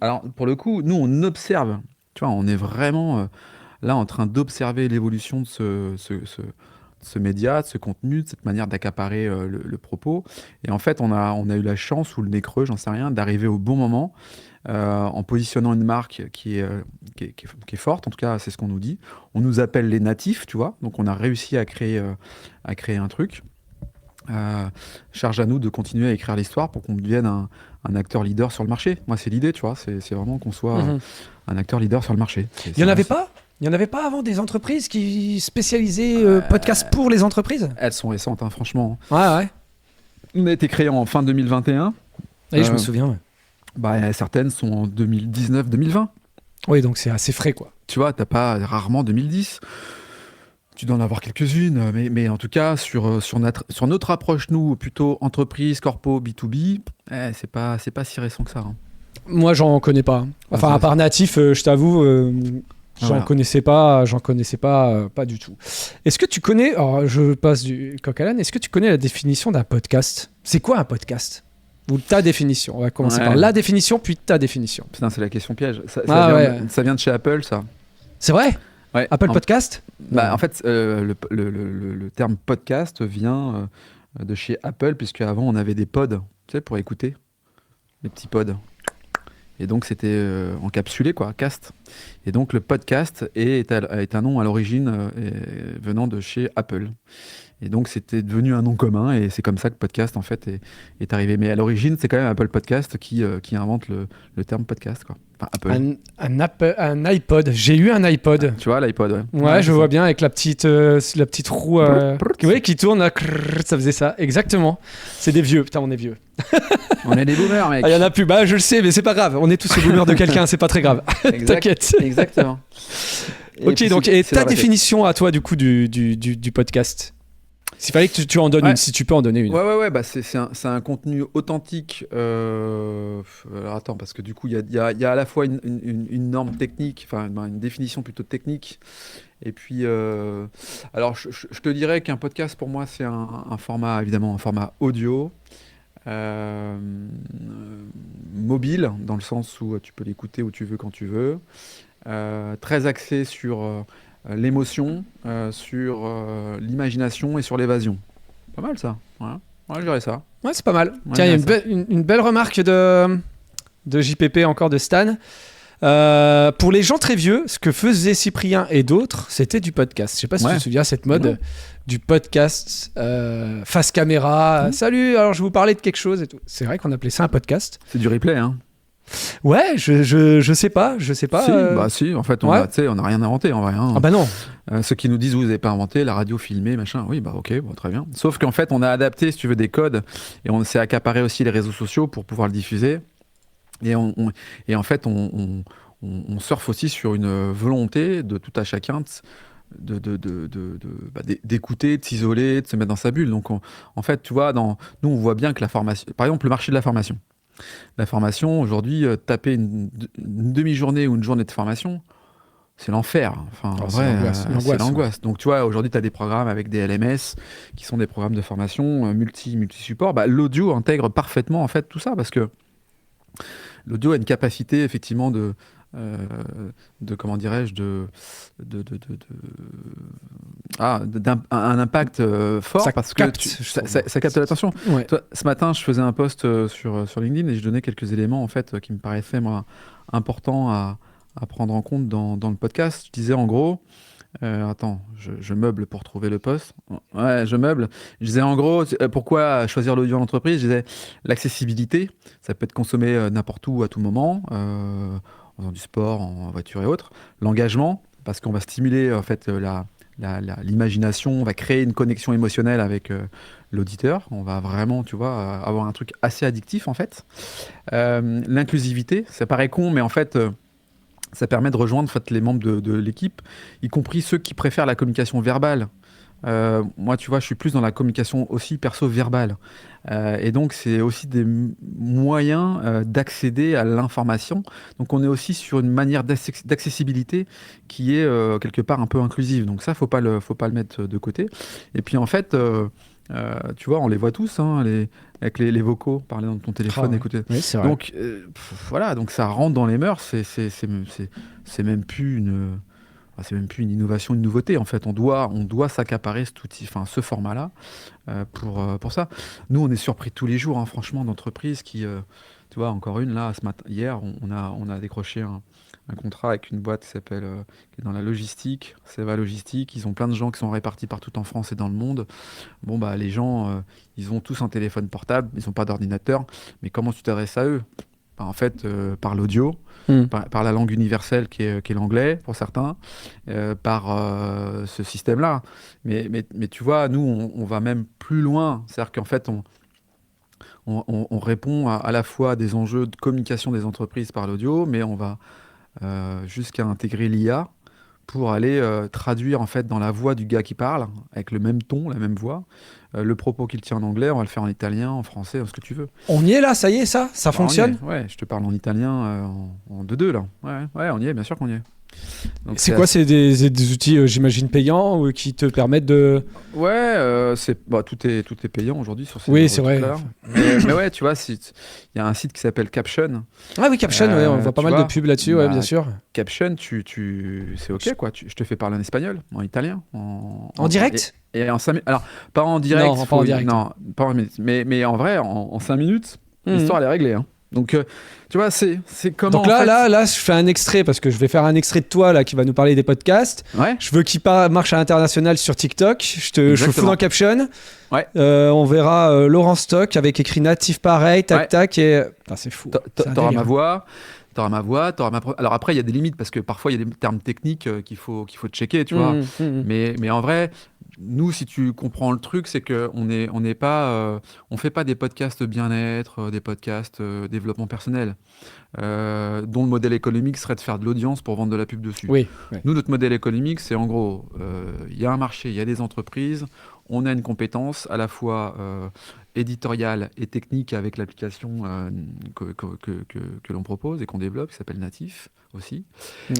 alors pour le coup, nous, on observe. Tu vois, on est vraiment là en train d'observer l'évolution de ce média, de ce contenu, de cette manière d'accaparer le propos. Et en fait, on a eu la chance, ou le nez creux, j'en sais rien, d'arriver au bon moment en positionnant une marque qui est forte. En tout cas, c'est ce qu'on nous dit. On nous appelle les natifs, tu vois. Donc, on a réussi à créer un truc. Charge à nous de continuer à écrire l'histoire pour qu'on devienne un acteur leader sur le marché. Moi, c'est l'idée, tu vois. C'est vraiment qu'on soit un acteur leader sur le marché.
Il n'y en avait pas avant des entreprises qui spécialisaient podcast pour les entreprises ?
Elles sont récentes, hein, franchement.
Ouais.
On a été créé en fin 2021.
Oui, je me souviens. Ouais.
Certaines sont en 2019-2020.
Oui, donc c'est assez frais, quoi.
Tu vois, t'as pas rarement 2010. Tu dois en avoir quelques-unes, mais en tout cas, sur notre approche, nous, plutôt entreprise, corpo, B2B, c'est pas si récent que ça. Hein.
Moi, j'en connais pas. Enfin, à part Natif, je t'avoue, j'en connaissais pas du tout. Est-ce que tu connais, alors je passe du coq à l'âne, est-ce que tu connais la définition d'un podcast ? C'est quoi un podcast ? Ou ta définition. On va commencer
Ouais.
par la définition, puis ta définition.
Putain, c'est la question piège. Ça vient de chez Apple, ça.
C'est vrai?
Ouais.
Apple Podcast?
En fait, le terme podcast vient de chez Apple, puisque avant on avait des pods, tu sais, pour écouter, les petits pods. Et donc c'était encapsulé, quoi, cast. Et donc le podcast est un nom à l'origine venant de chez Apple. Et donc c'était devenu un nom commun, et c'est comme ça que podcast en fait est arrivé. Mais à l'origine, c'est quand même Apple Podcast qui invente le terme podcast, quoi. Enfin, Apple.
Un iPod. J'ai eu un iPod.
Tu vois l'iPod, ouais.
Ouais, je vois bien avec la petite roue oui, qui tourne. Là, ça faisait ça. Exactement. C'est des vieux. Putain, on est vieux.
On est des boomers, mec.
Il y en a plus. Bah, je le sais, mais c'est pas grave. On est tous les boomers de quelqu'un. C'est pas très grave. T'inquiète.
Exactement.
Ok, donc et ta définition à toi du coup du podcast. S'il fallait que tu en donnes une, si tu peux en donner une.
Ouais, bah c'est un contenu authentique. Alors attends, parce que du coup, il y a à la fois une norme technique, enfin une définition plutôt technique. Et puis, alors je te dirais qu'un podcast pour moi, c'est un format, évidemment, un format audio, mobile, dans le sens où tu peux l'écouter où tu veux, quand tu veux. Très axé sur l'émotion, sur l'imagination et sur l'évasion. Pas mal ça. Ouais, je dirais ça.
Ouais, c'est pas mal.
Ouais,
Tiens, il y a une belle remarque de JPP, encore de Stan. Pour les gens très vieux, ce que faisaient Cyprien et d'autres, c'était du podcast. Je sais pas si tu te souviens cette mode du podcast face caméra. Salut, alors je vais vous parler de quelque chose et tout. C'est vrai qu'on appelait ça un podcast.
C'est du replay, hein.
Ouais, je sais pas.
Si, en fait, on a rien inventé en vrai. Hein.
Ah bah non.
Ceux qui nous disent vous n'avez pas inventé la radio filmée, machin, oui, bah ok, bon, très bien. Sauf qu'en fait, on a adapté, si tu veux, des codes, et on s'est accaparé aussi les réseaux sociaux pour pouvoir le diffuser. Et en fait, on surfe aussi sur une volonté de tout à chacun d'écouter, de s'isoler, de se mettre dans sa bulle. Donc, en fait, tu vois, nous, on voit bien que la formation, par exemple, le marché de la formation. La formation, aujourd'hui, taper une demi-journée ou une journée de formation, c'est l'enfer. Enfin, en vrai, c'est l'angoisse. Donc, tu vois, aujourd'hui, tu as des programmes avec des LMS qui sont des programmes de formation multi-support. Bah, l'audio intègre parfaitement, en fait, tout ça, parce que l'audio a une capacité, effectivement, comment dirais-je, un impact fort,
ça
parce
capte,
que ça capte l'attention.
Ouais.
Toi, ce matin, je faisais un post sur LinkedIn, et je donnais quelques éléments en fait qui me paraissaient moi importants à prendre en compte dans le podcast. Je disais en gros, attends, je meuble pour trouver le post. Ouais, je meuble. Je disais en gros, pourquoi choisir l'audio en entreprise? Je disais l'accessibilité, ça peut être consommé n'importe où, à tout moment, en faisant du sport, en voiture et autres. L'engagement, parce qu'on va stimuler en fait l'imagination, on va créer une connexion émotionnelle avec l'auditeur. On va vraiment, tu vois, avoir un truc assez addictif en fait. L'inclusivité, ça paraît con, mais en fait, ça permet de rejoindre en fait, les membres de l'équipe, y compris ceux qui préfèrent la communication verbale. Moi, tu vois, je suis plus dans la communication aussi perso-verbale. Et donc, c'est aussi des moyens d'accéder à l'information. Donc, on est aussi sur une manière d'accessibilité qui est quelque part un peu inclusive. Donc ça, faut pas le mettre de côté. Et puis, en fait, tu vois, on les voit tous, hein, avec les vocaux, parler dans ton téléphone, écouter.
Oui, c'est vrai.
Donc, voilà, donc ça rentre dans les mœurs. C'est même plus une... c'est même plus une innovation, une nouveauté. En fait, on doit s'accaparer cet outil, enfin ce format-là, pour ça. Nous, on est surpris tous les jours, hein, franchement, d'entreprises qui, tu vois, encore une là, hier, on a décroché un contrat avec une boîte qui est dans la logistique, Seva Logistique. Ils ont plein de gens qui sont répartis partout en France et dans le monde. Bon, bah, les gens, ils ont tous un téléphone portable, ils n'ont pas d'ordinateur. Mais comment tu t'adresses à eux? Bah, en fait, par l'audio. Par la langue universelle qui est l'anglais pour certains, par ce système-là. Mais tu vois, nous, on va même plus loin. C'est-à-dire qu'en fait, on répond à la fois à des enjeux de communication des entreprises par l'audio, mais on va jusqu'à intégrer l'IA pour aller traduire en fait dans la voix du gars qui parle, avec le même ton, la même voix, le propos qu'il tient en anglais, on va le faire en italien, en français, ce que tu veux.
On y est là, ça y est, ça fonctionne?
Ouais, je te parle en italien en 2-2 là. Ouais, on y est, bien sûr qu'on y est. Donc,
C'est quoi? C'est des outils, j'imagine, payants ou qui te permettent de...
Ouais, tout est payant aujourd'hui sur ces
Oui, c'est vrai.
Mais ouais, tu vois, il y a un site qui s'appelle Caption.
Ah oui, Caption, ouais, on voit pas mal de pubs là-dessus, ouais, bien sûr.
Caption, c'est OK, quoi. Je te fais parler en espagnol, en italien.
En direct?
Et en 5 minutes. Alors, pas en direct.
Non, pas en direct.
Non, pas en minutes. Mais en vrai, en 5 minutes, l'histoire, elle est réglée. Hein. Donc, tu vois, c'est comment.
Donc là, je fais un extrait parce que je vais faire un extrait de toi là qui va nous parler des podcasts.
Ouais.
Je veux qu'il marche à l'international sur TikTok. Je fous dans Caption.
Ouais.
On verra Laurent Stock avec écrit natif pareil, tac et. Putain, c'est fou.
T'auras ma voix. Alors après, il y a des limites parce que parfois il y a des termes techniques qu'il faut checker, tu vois. Mais en vrai, nous, si tu comprends le truc, c'est que on fait pas des podcasts bien-être, des podcasts développement personnel, dont le modèle économique serait de faire de l'audience pour vendre de la pub dessus.
Oui.
Nous, notre modèle économique, c'est en gros, il y a un marché, il y a des entreprises, on a une compétence à la fois éditoriale et technique avec l'application que l'on propose et qu'on développe, qui s'appelle Natif aussi. Oui.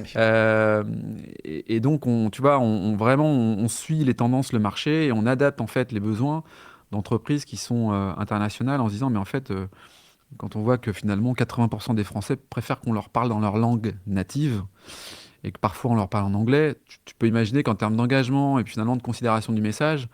Et donc, tu vois, on suit les tendances, le marché, et on adapte en fait les besoins d'entreprises qui sont internationales en se disant, mais en fait, quand on voit que finalement 80% des Français préfèrent qu'on leur parle dans leur langue native, et que parfois on leur parle en anglais, tu peux imaginer qu'en termes d'engagement et puis finalement de considération du message,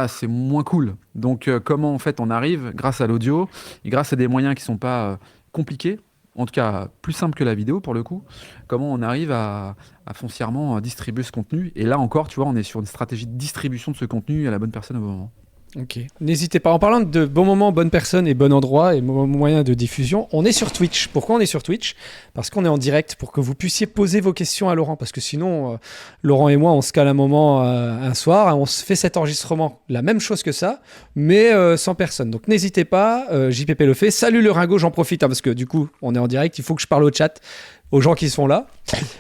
c'est moins cool. Donc comment en fait on arrive, grâce à l'audio, et grâce à des moyens qui ne sont pas compliqués, en tout cas plus simples que la vidéo pour le coup, comment on arrive à foncièrement distribuer ce contenu. Et là encore, tu vois, on est sur une stratégie de distribution de ce contenu à la bonne personne au bon moment.
Ok. N'hésitez pas. En parlant de bon moment, bonne personne et bon endroit et moyen de diffusion, on est sur Twitch. Pourquoi on est sur Twitch? Parce qu'on est en direct pour que vous puissiez poser vos questions à Laurent. Parce que sinon, Laurent et moi, on se cale un moment un soir, on se fait cet enregistrement, la même chose que ça, mais sans personne. Donc n'hésitez pas. JPP le fait. Salut le Ringo, j'en profite parce que du coup, on est en direct. Il faut que je parle au chat, aux gens qui sont là,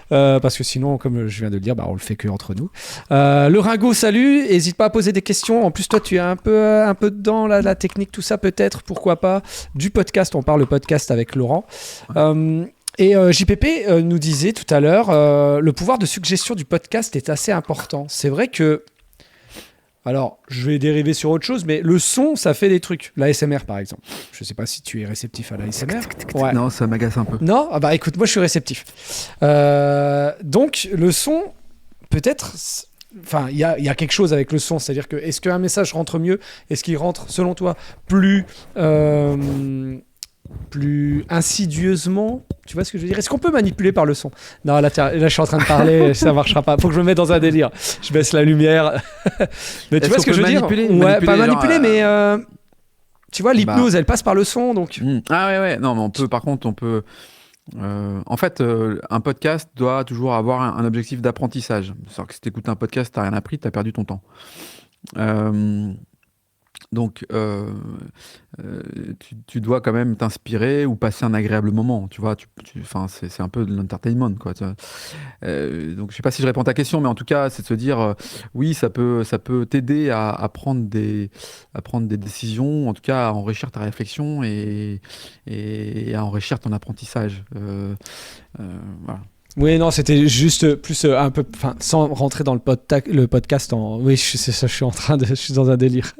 parce que sinon, comme je viens de le dire, on le fait que entre nous. Le Ringo, salut, n'hésite pas à poser des questions. En plus, toi, tu es un peu dedans la technique, tout ça, peut-être, pourquoi pas, du podcast. On parle le podcast avec Laurent. Et JPP nous disait tout à l'heure, le pouvoir de suggestion du podcast est assez important. C'est vrai que, alors, je vais dériver sur autre chose, mais le son, ça fait des trucs. L'ASMR, par exemple. Je ne sais pas si tu es réceptif à l'ASMR.
Ouais. Non, ça m'agace un peu.
Non? Ah bah écoute, moi je suis réceptif. Donc, le son, peut-être... Enfin, il y a quelque chose avec le son. C'est-à-dire que, est-ce qu'un message rentre mieux? Est-ce qu'il rentre, selon toi, plus insidieusement? Tu vois ce que je veux dire? Est-ce qu'on peut manipuler par le son? Non, là, je suis en train de parler, ça marchera pas. Faut que je me mette dans un délire. Je baisse la lumière. Mais tu vois ce que je veux dire? Ouais, pas manipuler, mais tu vois, l'hypnose, elle passe par le son, donc.
Ah ouais. Non, mais on peut. En fait, un podcast doit toujours avoir un objectif d'apprentissage. C'est-à-dire que si tu écoutes un podcast, tu n'as rien appris, tu as perdu ton temps. Donc, tu dois quand même t'inspirer ou passer un agréable moment, tu vois. C'est un peu de l'entertainment, quoi. Donc, je sais pas si je réponds à ta question, mais en tout cas, c'est de se dire, oui, ça peut t'aider à prendre des décisions, en tout cas à enrichir ta réflexion et à enrichir ton apprentissage. Voilà.
Oui, non, c'était juste plus un peu, enfin, sans rentrer dans le podcast oui, c'est ça, je suis dans un délire.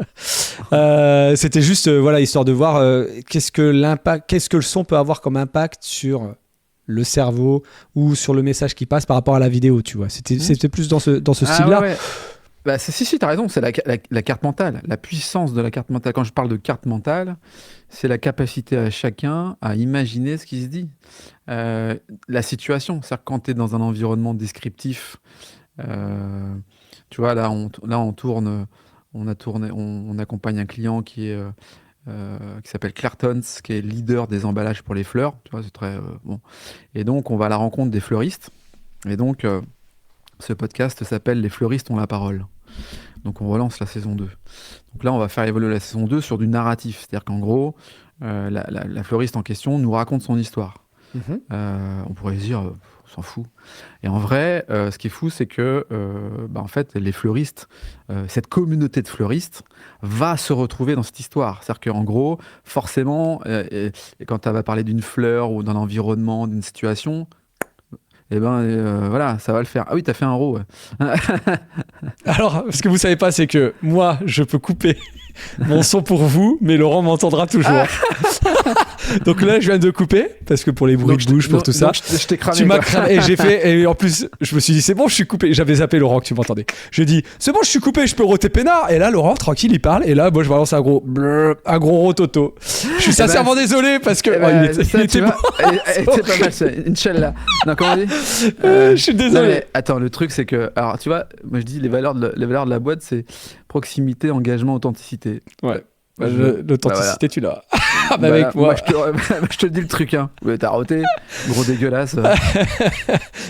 C'était juste, voilà, histoire de voir qu'est-ce que le son peut avoir comme impact sur le cerveau ou sur le message qui passe par rapport à la vidéo, tu vois. C'était plus dans ce style-là.
Ouais. Bah, si, t'as raison, c'est la carte mentale, la puissance de la carte mentale. Quand je parle de carte mentale, c'est la capacité à chacun à imaginer ce qui se dit. La situation, c'est-à-dire quand tu es dans un environnement descriptif, tu vois, là on tourne, on accompagne un client qui s'appelle Clartons, qui est leader des emballages pour les fleurs, tu vois, c'est très bon. Et donc on va à la rencontre des fleuristes, et donc ce podcast s'appelle Les fleuristes ont la parole. Donc on relance la saison 2. Donc là, on va faire évoluer la saison 2 sur du narratif. C'est-à-dire qu'en gros, la fleuriste en question nous raconte son histoire. On pourrait se dire, on s'en fout. Et en vrai, ce qui est fou, c'est que en fait, les fleuristes, cette communauté de fleuristes va se retrouver dans cette histoire. C'est-à-dire qu'en gros, forcément, quand elle va parler d'une fleur ou d'un environnement, d'une situation, et ben voilà, ça va le faire. Ah oui, t'as fait un RAW. Ouais.
Alors, ce que vous savez pas, c'est que moi, je peux couper mon son pour vous, mais Laurent m'entendra toujours. Donc là, je viens de couper parce que pour les bruits de bouche, pour tout ça.
Je t'ai cramé.
Tu m'as cramé et j'ai fait. Et en plus, je me suis dit, c'est bon, je suis coupé. J'avais zappé Laurent que tu m'entendais. J'ai dit, c'est bon, je suis coupé, je peux roter peinard. Et là, Laurent, tranquille, il parle. Et là, moi, je balance un gros rototo. Je suis sincèrement désolé parce que.
Il était
bon.
C'est pas mal, ça. Inch'Allah. Non, comment on dit
Je suis désolé.
Non, mais attends, le truc, c'est que. Alors, tu vois, moi, je dis, les valeurs de la boîte, c'est proximité, engagement, authenticité.
Ouais. L'authenticité, tu l'as. Ah bah avec moi.
Je te dis le truc, hein. Ouais, t'as roté, gros dégueulasse.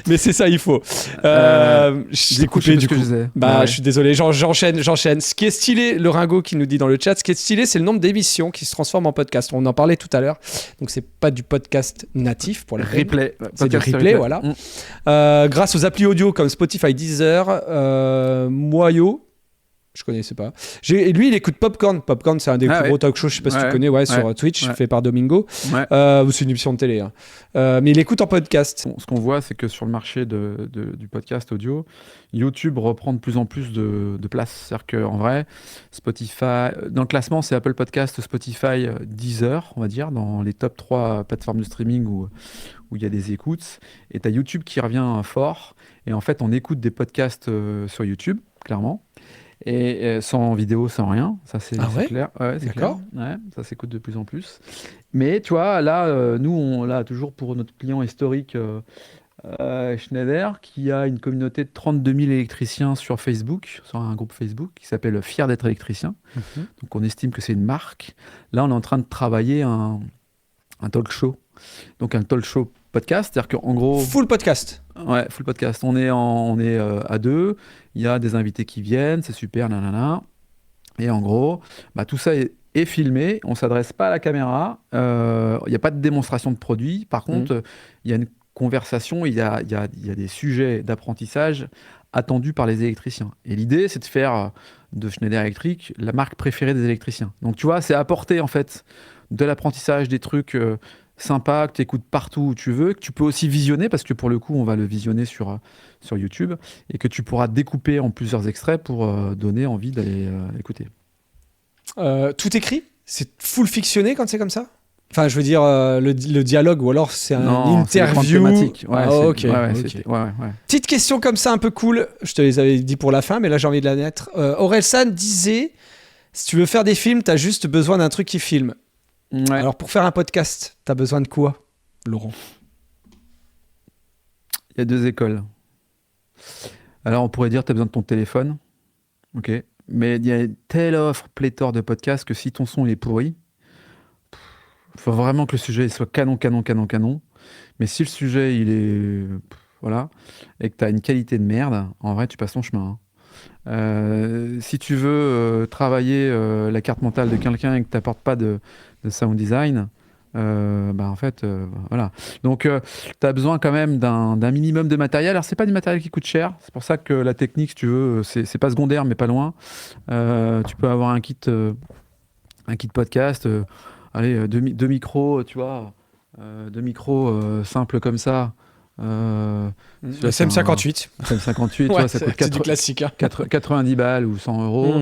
Mais c'est ça, il faut. Je t'ai coupé du coup. Je suis désolé, j'enchaîne. Ce qui est stylé, le Ringo qui nous dit dans le chat, ce qui est stylé, c'est le nombre d'émissions qui se transforment en podcast. On en parlait tout à l'heure. Donc c'est pas du podcast natif pour les
replay.
C'est du replay, voilà. Grâce aux applis audio comme Spotify, Deezer, Moyo. Je connaissais pas. Lui, il écoute Popcorn. Popcorn, c'est un des plus gros talk shows, je sais pas si tu connais, sur Twitch, fait par Domingo. C'est une émission de télé. Hein. Mais il écoute en podcast.
Ce qu'on voit, c'est que sur le marché du podcast audio, YouTube reprend de plus en plus de place. C'est-à-dire qu'en vrai, Spotify, dans le classement, c'est Apple Podcast, Spotify, Deezer, on va dire, dans les top 3 plateformes de streaming où il y a des écoutes. Et tu as YouTube qui revient fort. Et en fait, on écoute des podcasts sur YouTube, clairement. Et sans vidéo, sans rien, ça c'est clair. Ouais, c'est
D'accord.
Clair. Ouais, ça s'écoute de plus en plus. Mais tu vois, là, nous, on l'a toujours pour notre client historique Schneider, qui a une communauté de 32 000 électriciens sur Facebook, sur un groupe Facebook qui s'appelle Fier d'être électricien. Donc on estime que c'est une marque. Là, on est en train de travailler un talk show. Donc un talk show podcast, c'est-à-dire qu'en gros...
Full podcast.
Ouais, full podcast. On est à deux, il y a des invités qui viennent, c'est super, nanana. Et en gros, tout ça est filmé, on ne s'adresse pas à la caméra, il n'y a pas de démonstration de produit. Par contre, il y a une conversation, il y a des sujets d'apprentissage attendus par les électriciens. Et l'idée, c'est de faire de Schneider Electric la marque préférée des électriciens. Donc tu vois, c'est apporter en fait de l'apprentissage, des trucs... sympa, que tu écoutes partout où tu veux, que tu peux aussi visionner, parce que pour le coup, on va le visionner sur YouTube, et que tu pourras découper en plusieurs extraits pour donner envie d'aller écouter.
Tout écrit ? C'est full fictionné quand c'est comme ça ? Enfin, je veux dire, le dialogue, ou alors c'est une interview.
Ok.
Petite question comme ça, un peu cool. Je te les avais dit pour la fin, mais là, j'ai envie de la mettre. Orelsan disait, si tu veux faire des films, tu as juste besoin d'un truc qui filme. Ouais. Alors, pour faire un podcast, t'as besoin de quoi, Laurent ?
Il y a deux écoles. Alors, on pourrait dire que t'as besoin de ton téléphone. Ok. Mais il y a une telle offre, pléthore de podcasts que si ton son il est pourri, il faut vraiment que le sujet soit canon. Mais si le sujet, il est... voilà, et que t'as une qualité de merde, en vrai, tu passes ton chemin. Si tu veux travailler la carte mentale de quelqu'un et que tu n'apportes pas de sound design, en fait, voilà. Donc, tu as besoin quand même d'un minimum de matériel. Alors, c'est pas du matériel qui coûte cher. C'est pour ça que la technique, si tu veux, c'est pas secondaire, mais pas loin. Tu peux avoir un kit podcast, deux micros, tu vois, deux micros simples comme ça.
SM58.
SM58, ouais, ça coûte
du classique, hein.
90 balles ou 100 euros.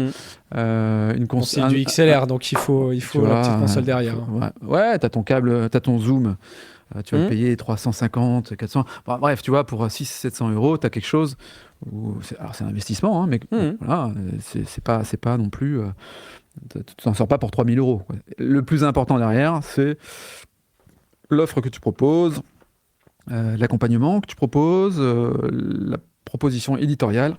C'est du XLR, donc il faut la petite console derrière.
Ouais, t'as ton câble, t'as ton zoom. Tu vas le payer 350, 400. Bref, tu vois, pour 600-700 euros, t'as quelque chose. Alors, c'est un investissement, hein, mais voilà, c'est pas non plus. Tu t'en sors pas pour 3000 euros. Quoi. Le plus important derrière, c'est l'offre que tu proposes. L'accompagnement que tu proposes, la proposition éditoriale.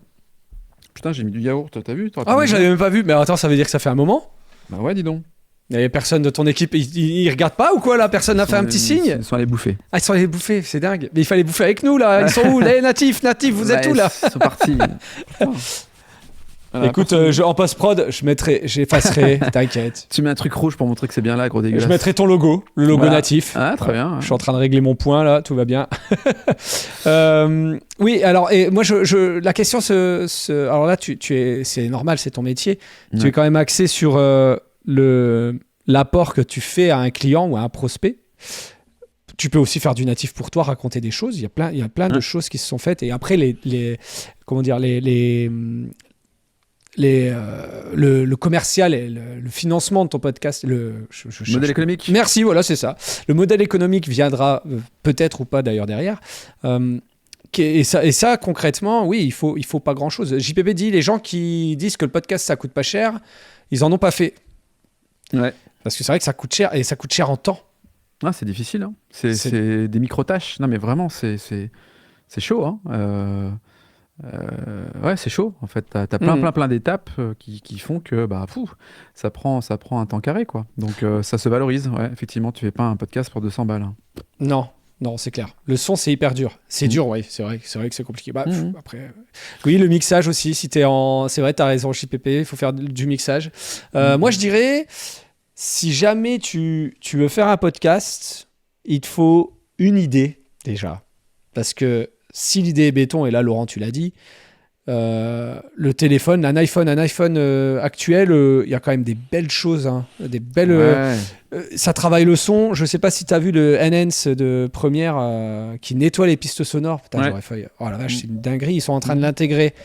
Putain, j'ai mis du yaourt, t'as vu ?
Ah ouais, j'avais même pas vu. Mais attends, ça veut dire que ça fait un moment ?
Bah ouais, dis donc.
Il y avait personne de ton équipe, ils regardent pas ou quoi là ? Personne n'a fait un petit signe ?
Ils sont allés bouffer.
Ah, ils sont allés bouffer, c'est dingue. Mais il fallait bouffer avec nous là, ils sont où ? Les natifs, vous êtes où là ?
Ils sont partis.
Voilà, écoute, en post-prod, j'effacerai, t'inquiète.
Tu mets un truc rouge pour montrer que c'est bien là, gros dégueulasse.
Je mettrai ton logo, le logo natif.
Ah, très bien. Ouais.
Je suis en train de régler mon point là, tout va bien. Oui, alors, et moi, la question, alors là, c'est normal, c'est ton métier. Ouais. Tu es quand même axé sur l'apport que tu fais à un client ou à un prospect. Tu peux aussi faire du natif pour toi, raconter des choses. Il y a plein de choses qui se sont faites. Et après, le commercial et le financement de ton podcast,
Modèle économique.
Merci, voilà, c'est ça. Le modèle économique viendra peut-être ou pas d'ailleurs derrière. Et ça, concrètement, oui, il faut pas grand-chose. JPP dit, les gens qui disent que le podcast, ça coûte pas cher, ils en ont pas fait.
Ouais.
Parce que c'est vrai que ça coûte cher, et ça coûte cher en temps.
Ah, c'est difficile. Hein. C'est des micro-tâches. Non, mais vraiment, c'est chaud. Hein. Ouais, c'est chaud. En fait, t'as plein d'étapes qui font que ça prend un temps carré, quoi. Donc, ça se valorise. Ouais, effectivement, tu fais pas un podcast pour 200 balles. Hein.
Non, c'est clair. Le son, c'est hyper dur. C'est dur, oui. C'est vrai que c'est compliqué. Après, oui, le mixage aussi. Si c'est vrai, t'as raison, JPP. Il faut faire du mixage. Moi, je dirais, si jamais tu veux faire un podcast, il te faut une idée déjà, parce que si l'idée est béton, et là, Laurent, tu l'as dit, le téléphone, un iPhone actuel, il y a quand même des belles choses, hein, des belles. Ça travaille le son. Je sais pas si tu as vu le Enhance de Premiere qui nettoie les pistes sonores. Putain, j'aurais failli. Oh la vache, c'est une dinguerie. Ils sont en train de l'intégrer.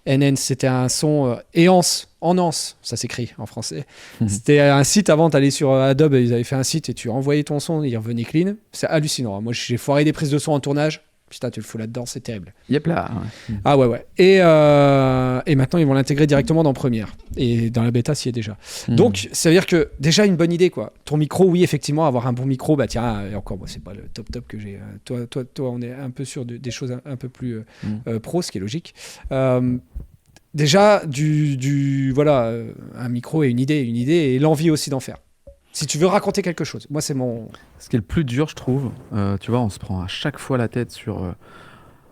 Enhance, c'était un son Enhance, ça s'écrit en français. C'était un site avant, t'allais sur Adobe, ils avaient fait un site et tu envoyais ton son, il revenait clean. C'est hallucinant. Moi, j'ai foiré des prises de son en tournage. Putain, tu le fous là-dedans, c'est terrible.
Yep là. Ouais.
Ah ouais. Et maintenant, ils vont l'intégrer directement dans Premiere. Et dans la bêta, s'y est déjà. Donc, ça veut dire que déjà, une bonne idée, quoi. Ton micro, oui, effectivement, avoir un bon micro, bah tiens, et encore, c'est pas le top que j'ai. Toi, on est un peu sur des choses un peu plus pro, ce qui est logique. Déjà, voilà, un micro et une idée et l'envie aussi d'en faire. Si tu veux raconter quelque chose, moi c'est mon...
Ce qui est le plus dur, je trouve, tu vois, on se prend à chaque fois la tête sur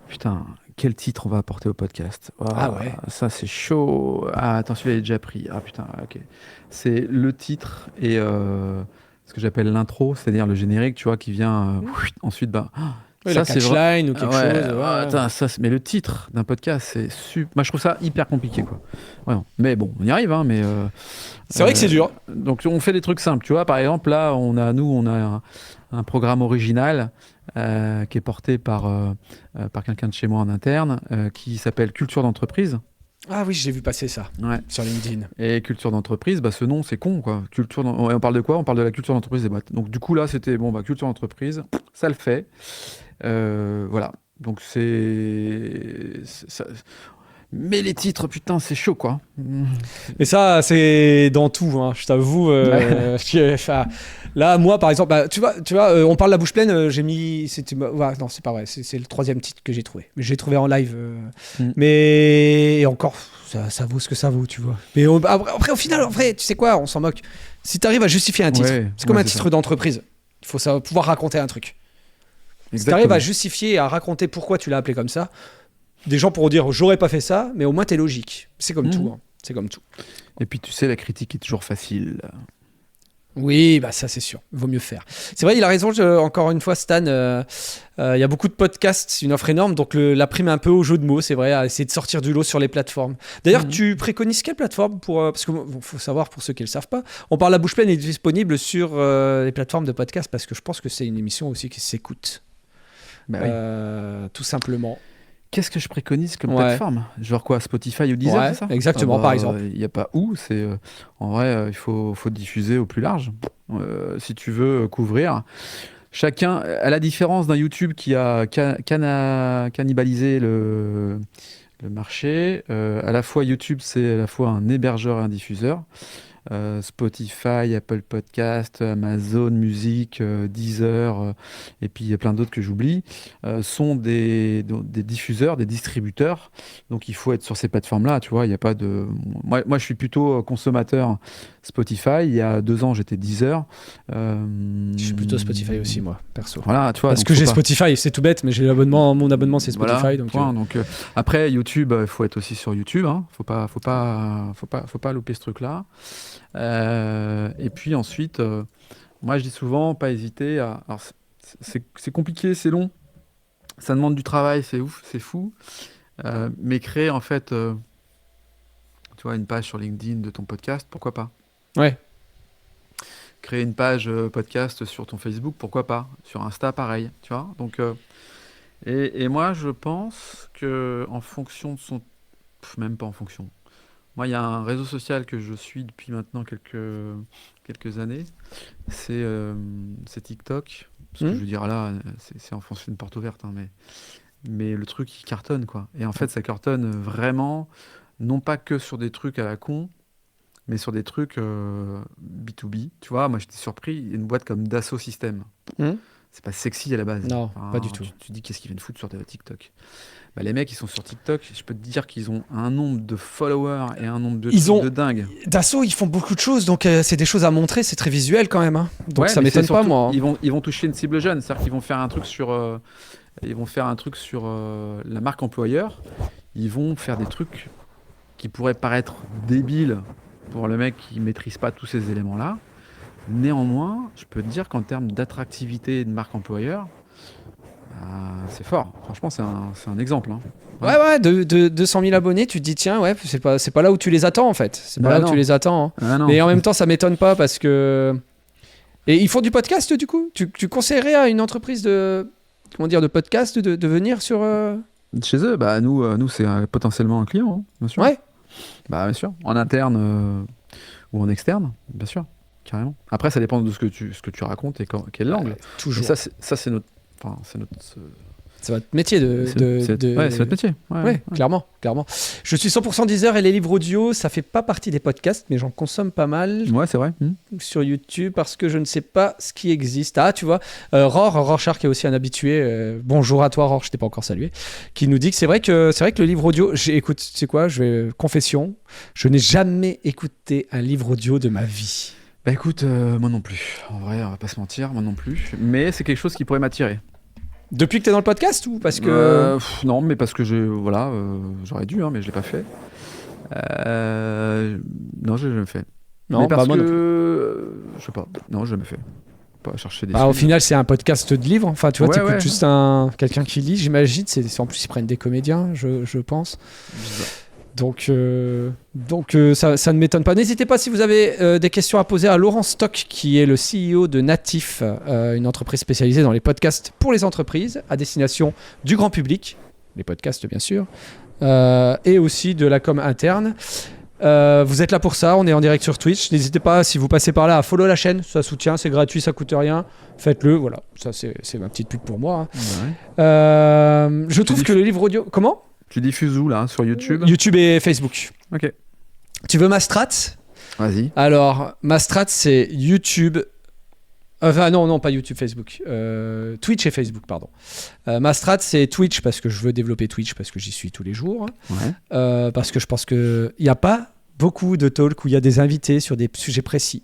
putain, quel titre on va apporter au podcast. Oh,
ah ouais.
Ça c'est chaud. Ah attends, celui-là il est déjà pris. Ah putain, ok. C'est le titre et ce que j'appelle l'intro, c'est-à-dire le générique, tu vois, qui vient ensuite,
oui, ça, la catchline ou quelque chose.
Attends, mais le titre d'un podcast, c'est super. Moi, je trouve ça hyper compliqué, quoi. Ouais, mais bon, on y arrive, hein. Mais
c'est vrai que c'est dur.
Donc, on fait des trucs simples, tu vois. Par exemple, là, on a un programme original qui est porté par quelqu'un de chez moi en interne, qui s'appelle Culture d'entreprise.
Ah oui, j'ai vu passer ça sur LinkedIn.
Et culture d'entreprise, ce nom, c'est con, quoi. On parle de quoi ? On parle de la culture d'entreprise des boîtes. Donc, du coup, là, c'était culture d'entreprise, ça le fait. Voilà. Donc, ça... Mais les titres, putain, c'est chaud, quoi.
Mais ça, c'est dans tout, hein, je t'avoue. Là, moi, par exemple, tu vois, on parle la bouche pleine, j'ai mis... non, c'est pas vrai, c'est le 3e titre que j'ai trouvé. Mais je l'ai trouvé en live. Mais et encore, ça vaut ce que ça vaut, tu vois. Mais après, au final, en vrai, tu sais quoi, on s'en moque. Si tu arrives à justifier un titre, c'est comme un titre d'entreprise. Il faut pouvoir raconter un truc. Exactement. Si tu arrives à justifier et à raconter pourquoi tu l'as appelé comme ça, des gens pourront dire j'aurais pas fait ça, mais au moins t'es logique. C'est comme tout. Hein. C'est comme tout.
Et puis tu sais, la critique est toujours facile.
Oui, ça c'est sûr. Vaut mieux faire. C'est vrai, il a raison. Encore une fois, Stan, il y a beaucoup de podcasts, c'est une offre énorme, donc la prime un peu au jeu de mots, c'est vrai, à essayer de sortir du lot sur les plateformes. D'ailleurs, tu préconises quelle plateforme parce qu'il faut savoir pour ceux qui ne le savent pas, on parle la bouche pleine est disponible sur les plateformes de podcast parce que je pense que c'est une émission aussi qui s'écoute. Tout simplement.
Qu'est-ce que je préconise comme plateforme ? Genre quoi, Spotify ou Deezer, c'est ça ?
Exactement, par exemple.
Il n'y a pas où, en vrai, il faut diffuser au plus large. Si tu veux couvrir. Chacun, à la différence d'un YouTube qui a cannibalisé le marché, à la fois YouTube, c'est à la fois un hébergeur et un diffuseur. Spotify, Apple Podcast, Amazon Music, Deezer, et puis il y a plein d'autres que j'oublie, sont des diffuseurs, des distributeurs. Donc il faut être sur ces plateformes-là, tu vois. Il y a pas de. Moi, je suis plutôt consommateur Spotify. Il y a 2 ans, j'étais Deezer.
Je suis plutôt Spotify aussi, moi, perso.
Voilà, tu vois.
Parce que j'ai Spotify, c'est tout bête, mais mon abonnement c'est Spotify.
Voilà, donc après YouTube, il faut être aussi sur YouTube. Hein. Faut pas louper ce truc-là. Et puis ensuite, moi je dis souvent, pas hésiter à. Alors, c'est compliqué, c'est long, ça demande du travail, c'est ouf, c'est fou. Mais créer en fait, tu vois, une page sur LinkedIn de ton podcast, pourquoi pas ?
Ouais.
créer une page podcast sur ton Facebook, pourquoi pas? Sur Insta, pareil, tu vois? Donc, et moi, je pense que en fonction de son... même pas en fonction. Moi, il y a un réseau social que je suis depuis maintenant quelques années. C'est TikTok. Parce que je veux dire, là, c'est enfoncer une porte ouverte, hein, mais le truc, il cartonne, quoi. Et en fait, ça cartonne vraiment, non pas que sur des trucs à la con, mais sur des trucs B2B. Tu vois, moi, j'étais surpris, il y a une boîte comme Dassault Systèmes.
Hmm.
C'est pas sexy à la base.
Non, pas du tout.
Tu dis, qu'est-ce qu'ils viennent foutre sur TikTok? Bah, les mecs, ils sont sur TikTok, je peux te dire qu'ils ont un nombre de followers et un nombre de trucs de dingue.
Dassault, ils font beaucoup de choses, donc c'est des choses à montrer, c'est très visuel quand même. Hein. Donc
Ouais,
ça
mais
m'étonne
c'est
pas,
surtout,
moi.
ils vont toucher une cible jeune, c'est-à-dire qu'ils vont faire un truc sur, la marque employeur. Ils vont faire des trucs qui pourraient paraître débiles pour le mec qui maîtrise pas tous ces éléments-là. Néanmoins, je peux te dire qu'en termes d'attractivité de marque employeur, c'est fort. Franchement, c'est un exemple. Hein.
Ouais, de 200 000 abonnés, tu te dis, tiens, ouais, c'est pas là où tu les attends, en fait. C'est pas là où tu les attends. Hein.
Ah, non.
Mais en même temps, ça m'étonne pas parce que... Et ils font du podcast, du coup? Tu conseillerais à une entreprise de podcast de venir sur...
Chez eux, bah, nous c'est potentiellement un client, hein, bien sûr.
Ouais.
Bah, bien sûr. En interne ou en externe, bien sûr. Carrément. Après, ça dépend de ce que tu racontes et quel angle.
Toujours.
Et ça, c'est notre...
C'est votre métier
Ouais, c'est notre métier.
Ouais, clairement. Je suis 100% Deezer et les livres audio, ça fait pas partie des podcasts, mais j'en consomme pas mal
Ouais, c'est vrai.
sur YouTube parce que je ne sais pas ce qui existe. Ah, tu vois, Rorschach est aussi un habitué. Bonjour à toi, Rorschach, je t'ai pas encore salué, qui nous dit que c'est vrai que le livre audio, écoute, tu sais quoi, confession, je n'ai jamais écouté un livre audio de ma vie.
Bah écoute, moi non plus. En vrai, on va pas se mentir, moi non plus. Mais c'est quelque chose qui pourrait m'attirer.
Depuis que t'es dans le podcast ou parce que...
Non, mais parce que j'aurais dû, hein, mais je l'ai pas fait. Non, je l'ai jamais fait.
Non,
mais parce
moi non plus.
je sais pas. Non, je l'ai jamais fait. Pas chercher des.
Au final, c'est un podcast de livres. Enfin, tu vois,
Ouais,
t'écoutes
ouais.
juste quelqu'un qui lit, j'imagine. En plus, ils prennent des comédiens, je pense. Donc, ça ne m'étonne pas. N'hésitez pas si vous avez des questions à poser à Laurent Stock, qui est le CEO de Natif, une entreprise spécialisée dans les podcasts pour les entreprises, à destination du grand public, les podcasts bien sûr, et aussi de la com interne. Vous êtes là pour ça, on est en direct sur Twitch. N'hésitez pas, si vous passez par là, à follow la chaîne, ça soutient, c'est gratuit, ça coûte rien. Faites-le, voilà. Ça, c'est ma petite pub pour moi. Hein.
Ouais.
Je trouve que le livre audio... Comment ?
Tu diffuses où là? Sur YouTube?
YouTube et Facebook.
Ok.
Tu veux ma strat?
Vas-y.
Alors, ma strat, c'est YouTube. Enfin, non, pas YouTube, Facebook. Twitch et Facebook, pardon. Ma strat, c'est Twitch parce que je veux développer Twitch parce que j'y suis tous les jours.
Ouais.
Parce que je pense qu'il n'y a pas beaucoup de talks où il y a des invités sur des sujets précis.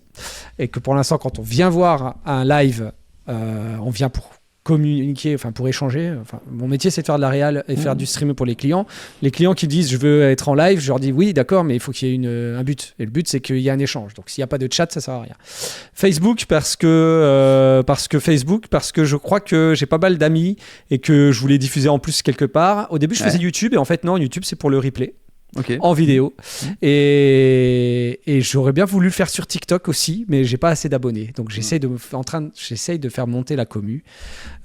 Et que pour l'instant, quand on vient voir un live, on vient pour communiquer, enfin pour échanger. Enfin, mon métier, c'est de faire de la réal et faire du stream pour les clients. Les clients qui disent je veux être en live, je leur dis oui, d'accord, mais il faut qu'il y ait un but. Et le but, c'est qu'il y ait un échange. Donc s'il n'y a pas de chat, ça sert à rien. Facebook parce que je crois que j'ai pas mal d'amis et que je voulais diffuser en plus quelque part. Au début, je faisais YouTube et en fait non, YouTube c'est pour le replay.
Okay.
En vidéo. Et j'aurais bien voulu le faire sur TikTok aussi, mais j'ai pas assez d'abonnés. Donc j'essaye de faire monter la commu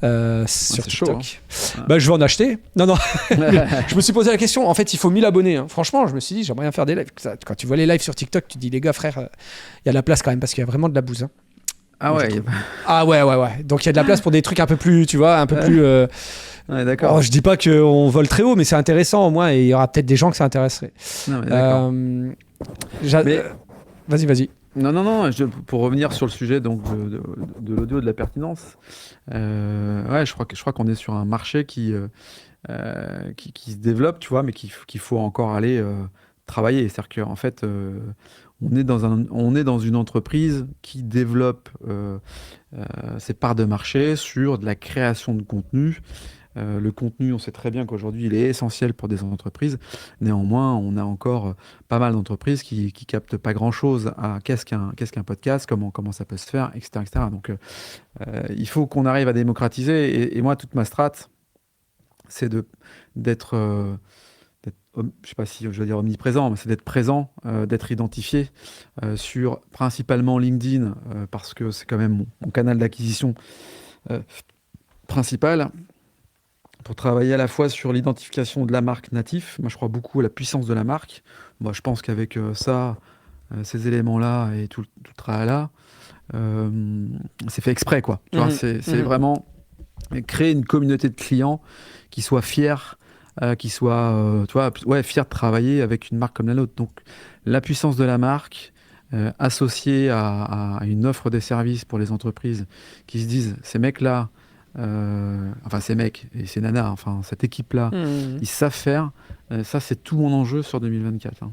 sur TikTok.
Chaud, hein.
Je vais en acheter. Non. Je me suis posé la question. En fait, il faut 1000 abonnés. Hein. Franchement, je me suis dit, j'aimerais bien faire des lives. Quand tu vois les lives sur TikTok, tu te dis, les gars, frère, il y a de la place quand même parce qu'il y a vraiment de la bouse. Hein.
Ah ouais.
Ah ouais. Donc il y a de la place pour des trucs un peu plus, tu vois, un peu plus...
Ouais, d'accord.
Je dis pas qu'on vole très haut, mais c'est intéressant au moins, et il y aura peut-être des gens que ça intéresserait.
Non, mais d'accord.
Vas-y.
Non. Pour revenir sur le sujet donc de l'audio, de la pertinence, je crois qu'on est sur un marché qui se développe, tu vois, mais qu'il faut encore aller travailler. C'est-à-dire qu'en fait, on est dans une entreprise qui développe ses parts de marché sur de la création de contenu. Le contenu, on sait très bien qu'aujourd'hui, il est essentiel pour des entreprises. Néanmoins, on a encore pas mal d'entreprises qui captent pas grand-chose à qu'est-ce qu'un podcast, comment ça peut se faire, etc. Donc, il faut qu'on arrive à démocratiser. Et moi, toute ma strat, c'est d'être je sais pas si je veux dire omniprésent, mais c'est d'être présent, d'être identifié sur principalement LinkedIn, parce que c'est quand même mon canal d'acquisition principal, pour travailler à la fois sur l'identification de la marque natif. Moi, je crois beaucoup à la puissance de la marque. Moi, je pense qu'avec ces éléments-là et tout le tralala, c'est fait exprès, quoi. Tu vois, c'est vraiment créer une communauté de clients qui soient fiers, qui soient fiers de travailler avec une marque comme la nôtre. Donc, la puissance de la marque, associée à une offre de services pour les entreprises qui se disent, ces mecs-là, ces mecs et ces nanas, enfin cette équipe-là, ils savent faire. Ça, c'est tout mon enjeu sur 2024. Hein.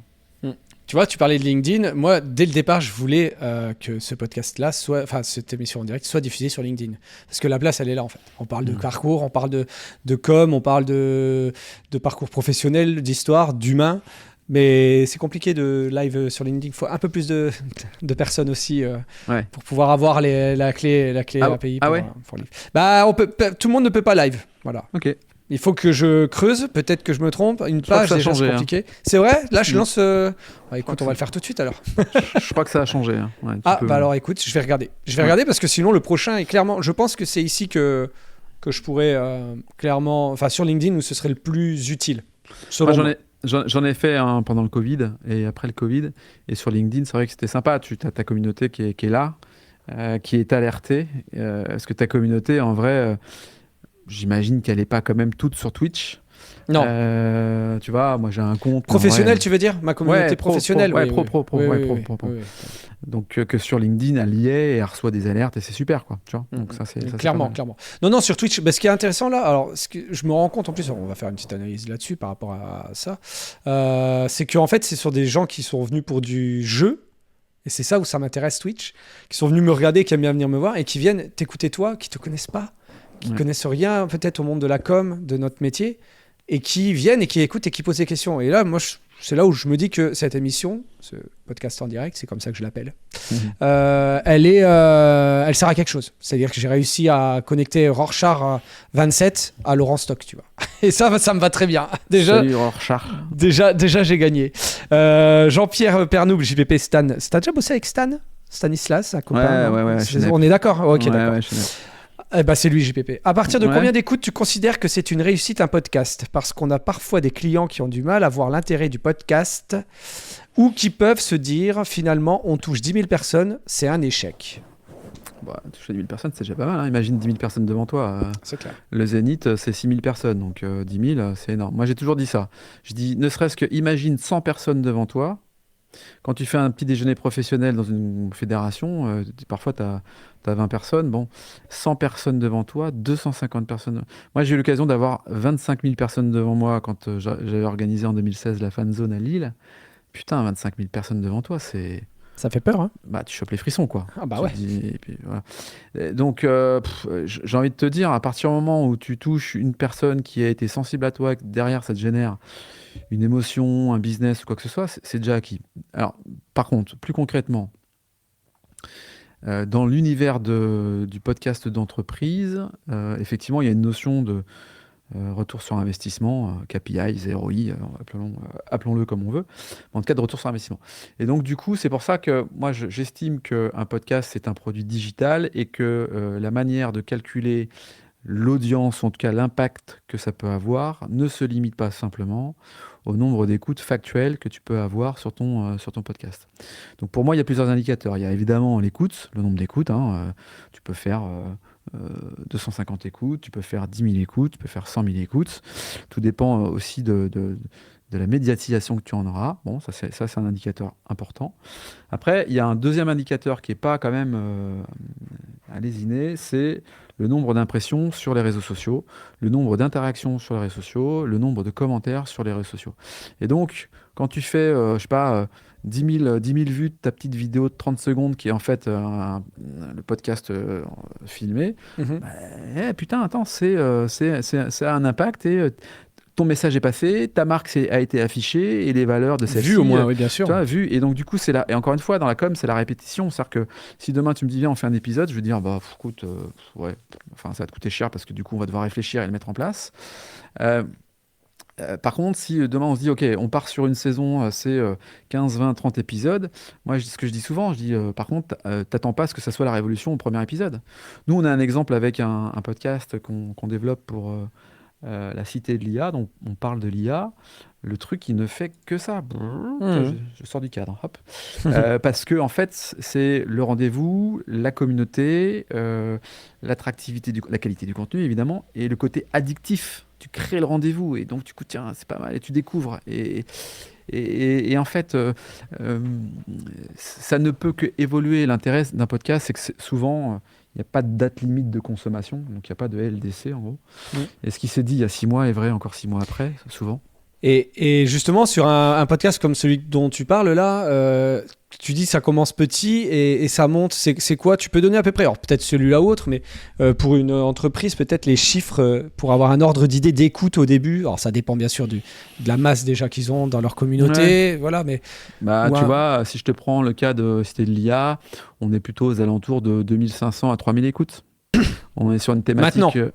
Tu vois, tu parlais de LinkedIn. Moi, dès le départ, je voulais que ce podcast-là, cette émission en direct, soit diffusée sur LinkedIn. Parce que la place, elle est là, en fait. On parle de parcours, on parle de com, on parle de parcours professionnel, d'histoire, d'humain. Mais c'est compliqué de live sur LinkedIn. Il faut un peu plus de personnes aussi pour pouvoir avoir la clé API. Pour live. Bah, tout le monde ne peut pas live. Voilà.
Ok.
Il faut que je creuse, peut-être que je me trompe. Une page, déjà, c'est compliqué. Hein. C'est vrai ? Là, je lance... écoute, on va le faire tout de suite, alors.
Je crois que ça a changé. Hein. Ouais,
alors écoute, je vais regarder. Je vais regarder parce que sinon, le prochain est clairement... Je pense que c'est ici que je pourrais clairement... Enfin, sur LinkedIn, où ce serait le plus utile.
J'en ai fait pendant le Covid et après le Covid. Et sur LinkedIn, c'est vrai que c'était sympa. Tu as ta communauté qui est là, qui est alertée. Est-ce que ta communauté, en vrai... J'imagine qu'elle n'est pas quand même toute sur Twitch.
Non.
Tu vois, moi j'ai un compte.
Professionnel, tu veux dire ? Ma communauté professionnelle.
Pro. Donc que sur LinkedIn, elle y est et elle reçoit des alertes et c'est super, quoi. Tu vois. Donc ça, c'est
clairement. Non, sur Twitch, ce qui est intéressant là, alors je me rends compte en plus, on va faire une petite analyse là-dessus par rapport à ça, c'est qu'en fait, c'est sur des gens qui sont venus pour du jeu. Et c'est ça où ça m'intéresse, Twitch, qui sont venus me regarder, qui aiment bien venir me voir et qui viennent t'écouter toi, qui te connaissent pas, qui connaissent rien peut-être au monde de la com, de notre métier, et qui viennent et qui écoutent et qui posent des questions. Et là, moi, c'est là où je me dis que cette émission, ce podcast en direct, c'est comme ça que je l'appelle, elle sert à quelque chose. C'est-à-dire que j'ai réussi à connecter Rorschach 27 à Laurent Stock, tu vois. Et ça me va très bien.
Salut Rorschach.
Déjà, j'ai gagné. Jean-Pierre Pernouble, JPP Stan. T'as déjà bossé avec Stan ? Stanislas, un copain.
Ouais.
On est d'accord ? Ok, d'accord.
Ouais,
c'est lui, JPP. À partir de combien d'écoutes tu considères que c'est une réussite, un podcast ? Parce qu'on a parfois des clients qui ont du mal à voir l'intérêt du podcast ou qui peuvent se dire, finalement, on touche 10 000 personnes, c'est un échec.
Toucher 10 000 personnes, c'est déjà pas mal. Hein. Imagine 10 000 personnes devant toi.
C'est clair.
Le Zénith, c'est 6 000 personnes. Donc 10 000, c'est énorme. Moi, j'ai toujours dit ça. Je dis, ne serait-ce que imagine 100 personnes devant toi. Quand tu fais un petit déjeuner professionnel dans une fédération, parfois tu as 20 personnes, 100 personnes devant toi, 250 personnes. Moi, j'ai eu l'occasion d'avoir 25 000 personnes devant moi quand j'avais organisé en 2016 la fan zone à Lille. Putain, 25 000 personnes devant toi, c'est...
Ça fait peur, hein ?
Tu chopes les frissons, quoi.
Ah bah ouais.
Et puis, voilà. Donc, j'ai envie de te dire, à partir du moment où tu touches une personne qui a été sensible à toi, que derrière ça te génère une émotion, un business ou quoi que ce soit, c'est déjà acquis. Alors, par contre, plus concrètement, dans l'univers du podcast d'entreprise, effectivement, il y a une notion de retour sur investissement, KPI, ROI, appelons-le comme on veut, mais en tout cas de retour sur investissement. Et donc du coup, c'est pour ça que moi j'estime qu'un podcast c'est un produit digital et que la manière de calculer l'audience, en tout cas l'impact que ça peut avoir, ne se limite pas simplement au nombre d'écoutes factuelles que tu peux avoir sur ton podcast. Donc pour moi, il y a plusieurs indicateurs. Il y a évidemment l'écoute, le nombre d'écoutes. Tu peux faire 250 écoutes, tu peux faire 10 000 écoutes, tu peux faire 100 000 écoutes. Tout dépend aussi de la médiatisation que tu en auras. Bon, ça c'est un indicateur important. Après, il y a un deuxième indicateur qui n'est pas quand même à lésiner, c'est le nombre d'impressions sur les réseaux sociaux, le nombre d'interactions sur les réseaux sociaux, le nombre de commentaires sur les réseaux sociaux. Et donc, quand tu fais, 10 000 vues de ta petite vidéo de 30 secondes qui est en fait le podcast filmé, putain, attends, c'est un impact et ton message est passé, ta marque a été affichée et les valeurs de celle-ci.
Vu au moins, oui, bien sûr.
Tu vois, vu. Et donc, du coup, c'est là. Et encore une fois, dans la com, c'est la répétition. C'est-à-dire que si demain tu me dis, viens, on fait un épisode, je vais dire, écoute, ça va te coûter cher parce que du coup, on va devoir réfléchir et le mettre en place. Par contre, si demain on se dit, OK, on part sur une saison, c'est 15, 20, 30 épisodes, moi, ce que je dis souvent, je dis, par contre, t'attends pas à ce que ça soit la révolution au premier épisode. Nous, on a un exemple avec un podcast qu'on développe pour la cité de l'IA, donc on parle de l'IA. Le truc, il ne fait que ça. Tiens, je sors du cadre, hop. Parce que, en fait, c'est le rendez-vous, la communauté, l'attractivité, la qualité du contenu, évidemment, et le côté addictif. Tu crées le rendez-vous et donc du coup tiens c'est pas mal et tu découvres et en fait ça ne peut que évoluer. L'intérêt d'un podcast, c'est que souvent il n'y a pas de date limite de consommation, donc il n'y a pas de LDC en gros. Et ce qui s'est dit il y a 6 mois est vrai encore 6 mois après, souvent.
Et justement, sur un podcast comme celui dont tu parles là, tu dis ça commence petit et ça monte. C'est quoi? Tu peux donner à peu près, alors peut-être celui-là ou autre, mais pour une entreprise, peut-être les chiffres pour avoir un ordre d'idée d'écoute au début. Alors ça dépend bien sûr de la masse déjà qu'ils ont dans leur communauté. Voilà, mais
tu vois, si je te prends le cas de Cité de l'IA, on est plutôt aux alentours de 2500 à 3000 écoutes. On est sur une thématique.
Maintenant.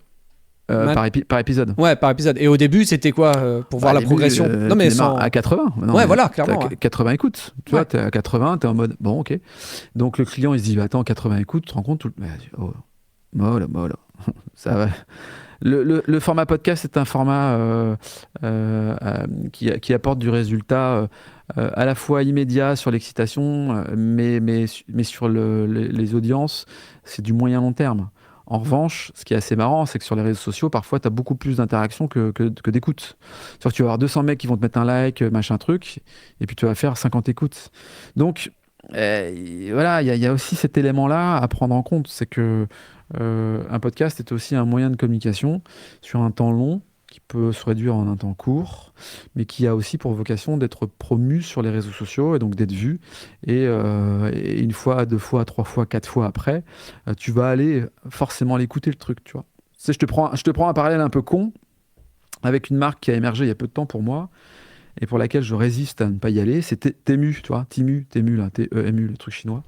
Par épisode.
Ouais, par épisode. Et au début, c'était quoi pour voir la progression?
Non, mais à 80. Non,
ouais, voilà, clairement.
80 écoutes. Tu vois, t'es à 80, t'es en mode bon, ok. Donc le client, il se dit attends, 80 écoutes, tu te rends compte mollo. Ça va. Le format podcast est un format qui apporte du résultat à la fois immédiat sur l'excitation, mais sur les audiences, c'est du moyen long terme. En revanche, ce qui est assez marrant, c'est que sur les réseaux sociaux, parfois, tu as beaucoup plus d'interactions que d'écoutes. C'est-à-dire que tu vas avoir 200 mecs qui vont te mettre un like, machin truc, et puis tu vas faire 50 écoutes. Donc, voilà, il y a aussi cet élément-là à prendre en compte. C'est que un podcast est aussi un moyen de communication sur un temps long, qui peut se réduire en un temps court, mais qui a aussi pour vocation d'être promu sur les réseaux sociaux et donc d'être vu. Et une fois, 2 fois, 3 fois, 4 fois après, tu vas aller forcément l'écouter le truc, tu vois. Tu sais, je te prends un parallèle un peu con avec une marque qui a émergé il y a peu de temps pour moi et pour laquelle je résiste à ne pas y aller. C'est Temu, tu vois. Temu là, T-E-M-U, le truc chinois.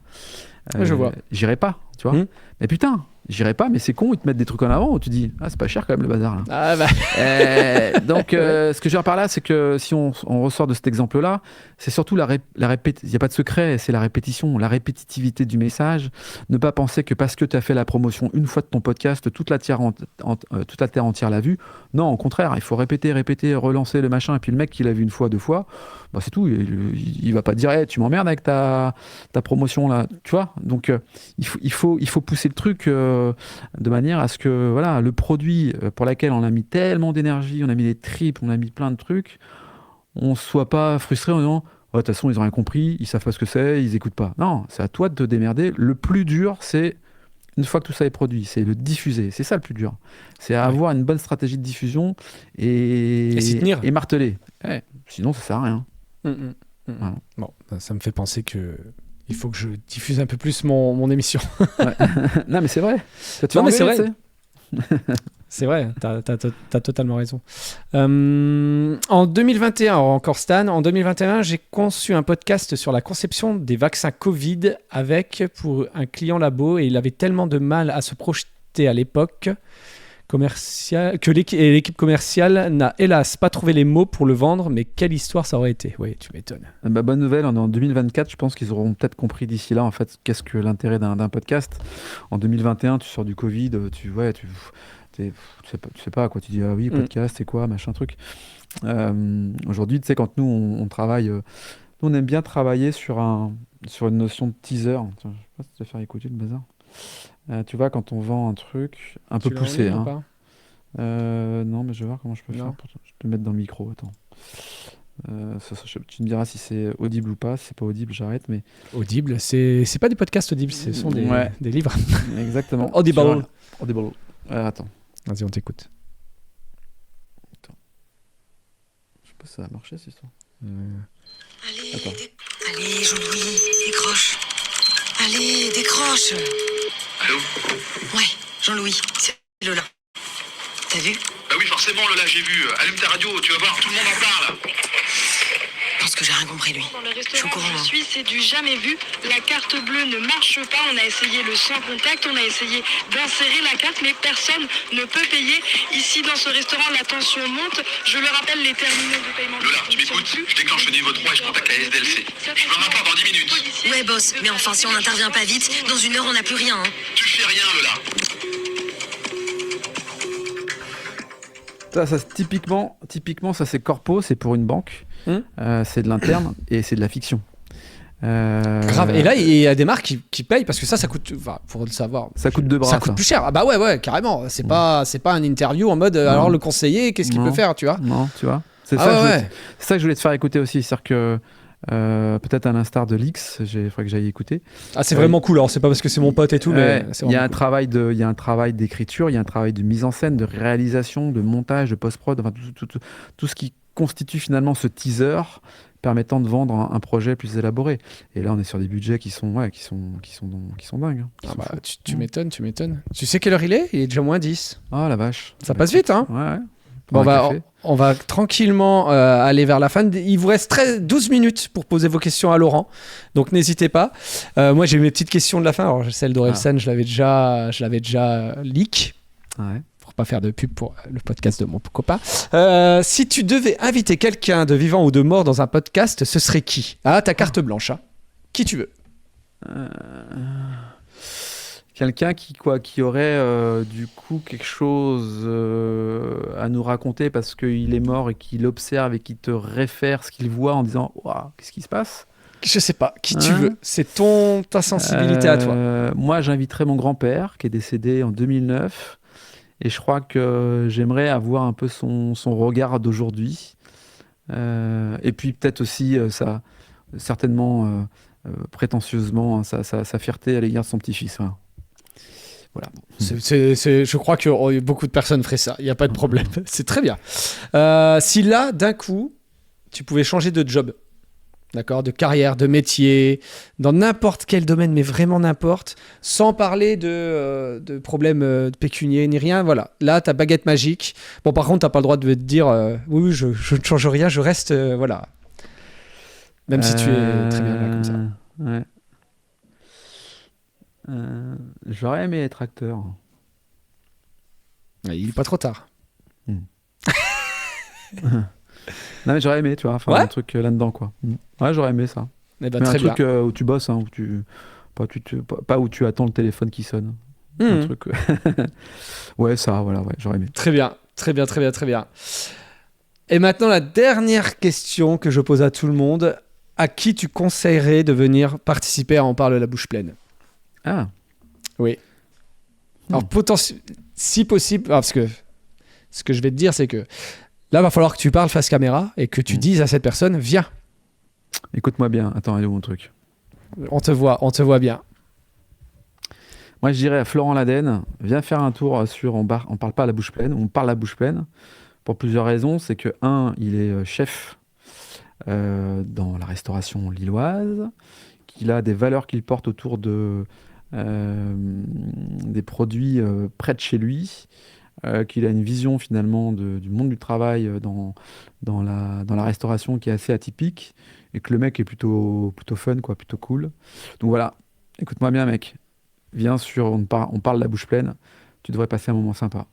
Je vois.
J'irai pas, tu vois. Mais putain, j'irai pas, mais c'est con, ils te mettent des trucs en avant où tu dis c'est pas cher quand même le bazar là.
Ah bah.
Donc ce que je veux dire par là, c'est que si on ressort de cet exemple là, c'est surtout il n'y a pas de secret, c'est la répétition, la répétitivité du message. Ne pas penser que parce que tu as fait la promotion une fois de ton podcast, toute la terre entière l'a vu. Non, au contraire, il faut répéter, relancer le machin, et puis le mec qui l'a vu une fois, 2 fois, bah c'est tout, il va pas te dire tu m'emmerdes avec ta promotion là, tu vois. Donc il faut pousser le truc de manière à ce que voilà, le produit pour lequel on a mis tellement d'énergie, on a mis des tripes, on a mis plein de trucs, on soit pas frustré en disant de toute façon ils ont rien compris, ils savent pas ce que c'est, ils écoutent pas. Non, c'est à toi de te démerder. Le plus dur, c'est une fois que tout ça est produit, c'est le diffuser. C'est ça le plus dur. C'est avoir une bonne stratégie de diffusion et
s'y tenir.
Et marteler. Sinon ça sert à rien.
Voilà. Bon, ça me fait penser que il faut que je diffuse un peu plus mon émission.
Non, mais c'est vrai.
Non, mais c'est vrai. C'est vrai, t'as totalement raison. En 2021, encore Stan, en 2021, j'ai conçu un podcast sur la conception des vaccins Covid pour un client labo, et il avait tellement de mal à se projeter à l'époque que l'équipe commerciale n'a hélas pas trouvé les mots pour le vendre, mais quelle histoire ça aurait été. Oui, tu m'étonnes.
Bonne nouvelle, on est en 2024, je pense qu'ils auront peut-être compris d'ici là en fait qu'est-ce que l'intérêt d'un podcast. En 2021, tu sors du Covid, tu sais pas quoi, tu dis oui, podcast c'est quoi, machin truc. Aujourd'hui, tu sais, quand nous on travaille, nous on aime bien travailler sur une notion de teaser. Tiens, je sais pas si tu vas faire écouter le bazar. Tu vois, quand on vend un truc un peu poussé, non, mais je vais voir comment je peux faire. Je peux te mettre dans le micro, attends. Tu me diras si c'est audible ou pas. Si c'est pas audible, j'arrête. Mais
audible, c'est pas des podcasts audibles, ce sont des livres.
Exactement.
Audible.
Attends.
Vas-y, on t'écoute.
Attends. Je sais pas si ça va marcher cette histoire.
Allez, Jean-Louis, décroche. Allez, décroche.
Allô?
Ouais, Jean-Louis, c'est Lola. T'as vu?
Bah oui, forcément, Lola, j'ai vu. Allume ta radio, tu vas voir, tout le monde en parle.
Dans pense que j'ai rien compris, lui.
Dans le
Je suis au
restaurant
courant.
où je suis, c'est du jamais vu. La carte bleue ne marche pas. On a essayé le sans contact, on a essayé d'insérer la carte, mais personne ne peut payer. Ici, dans ce restaurant, la tension monte. Je le rappelle, les terminaux de paiement.
Lola, tu m'écoutes? Je déclenche le niveau 3 et je contacte la SDLC. Je veux un rapport dans 10 minutes.
Ouais, boss, mais enfin, si on n'intervient pas vite, dans 1 heure, on n'a plus rien. Hein.
Tu fais rien, Lola.
Ça, typiquement, ça c'est corpo, c'est pour une banque. C'est de l'interne et c'est de la fiction.
Grave. Et là, il y a des marques qui payent parce que ça coûte. Enfin, pour le savoir.
Ça coûte 2 bras.
Ça coûte plus cher. Ah bah ouais, carrément. C'est pas un interview en mode alors le conseiller, qu'est-ce qu'il peut faire, tu vois?
Non, tu vois. C'est ça que je voulais te faire écouter aussi. C'est-à-dire que peut-être à l'instar de l'X, il faudrait que j'aille écouter.
Ah, c'est vraiment cool. Alors, c'est pas parce que c'est mon pote et tout, mais
il y a un travail d'écriture, il y a un travail de mise en scène, de réalisation, de montage, de post-prod, enfin tout ce qui constitue finalement ce teaser permettant de vendre un projet plus élaboré. Et là, on est sur des budgets qui sont dingues.
Tu m'étonnes. Tu sais quelle heure il est? Il est déjà moins 10.
Oh la vache.
Ça passe vite, hein?
Ouais.
Bon, on va tranquillement aller vers la fin. Il vous reste 12 minutes pour poser vos questions à Laurent. Donc, n'hésitez pas. Moi, j'ai eu mes petites questions de la fin. Alors, celle d'Orelsan, je l'avais déjà leak.
Ouais.
Pour pas faire de pub pour le podcast de mon copain. Si tu devais inviter quelqu'un de vivant ou de mort dans un podcast, ce serait qui? Ah, ta carte blanche. Hein. Qui tu veux?
Quelqu'un qui aurait du coup quelque chose à nous raconter parce qu'il est mort et qu'il observe et qu'il te réfère ce qu'il voit en disant waouh, qu'est-ce qui se passe?
Je sais pas, qui tu veux. C'est ta sensibilité à toi.
Moi, j'inviterais mon grand-père qui est décédé en 2009 et je crois que j'aimerais avoir un peu son regard d'aujourd'hui. Et puis peut-être aussi certainement prétentieusement sa fierté à l'égard de son petit-fils. Voilà. Voilà.
Je crois que beaucoup de personnes feraient ça. Il n'y a pas de problème. C'est très bien. Si là, d'un coup, tu pouvais changer de job, d'accord, de carrière, de métier, dans n'importe quel domaine, mais vraiment n'importe, sans parler de problèmes pécuniaires ni rien, voilà. Là, ta baguette magique. Bon, par contre, tu n'as pas le droit de te dire oui, je ne change rien, je reste, voilà. Même si tu es très bien là, comme ça.
Ouais. J'aurais aimé être acteur.
Il n'est pas trop tard.
Non mais j'aurais aimé, tu vois, faire un truc là-dedans, quoi. Ouais, j'aurais aimé ça.
Eh ben,
mais
très
un truc
bien.
où tu bosses, hein, pas où tu attends le téléphone qui sonne. Un truc. Ouais, ça, voilà, ouais, j'aurais aimé.
Très bien. Et maintenant, la dernière question que je pose à tout le monde. À qui tu conseillerais de venir participer à On parle la bouche pleine?
Ah.
Oui. Alors, si possible, parce que ce que je vais te dire, c'est que là, il va falloir que tu parles face caméra et que tu dises à cette personne, viens.
Écoute-moi bien. Attends, il est où mon truc?
On te voit bien.
Moi, je dirais à Florent Laden, viens faire un tour sur On parle pas à la bouche pleine, on parle la bouche pleine, pour plusieurs raisons. C'est que, il est chef dans la restauration lilloise, qu'il a des valeurs qu'il porte autour des produits près de chez lui, qu'il a une vision finalement du monde du travail dans la restauration qui est assez atypique, et que le mec est plutôt fun, quoi, plutôt cool. Donc voilà, écoute-moi bien mec, viens sur on parle la bouche pleine, tu devrais passer un moment sympa.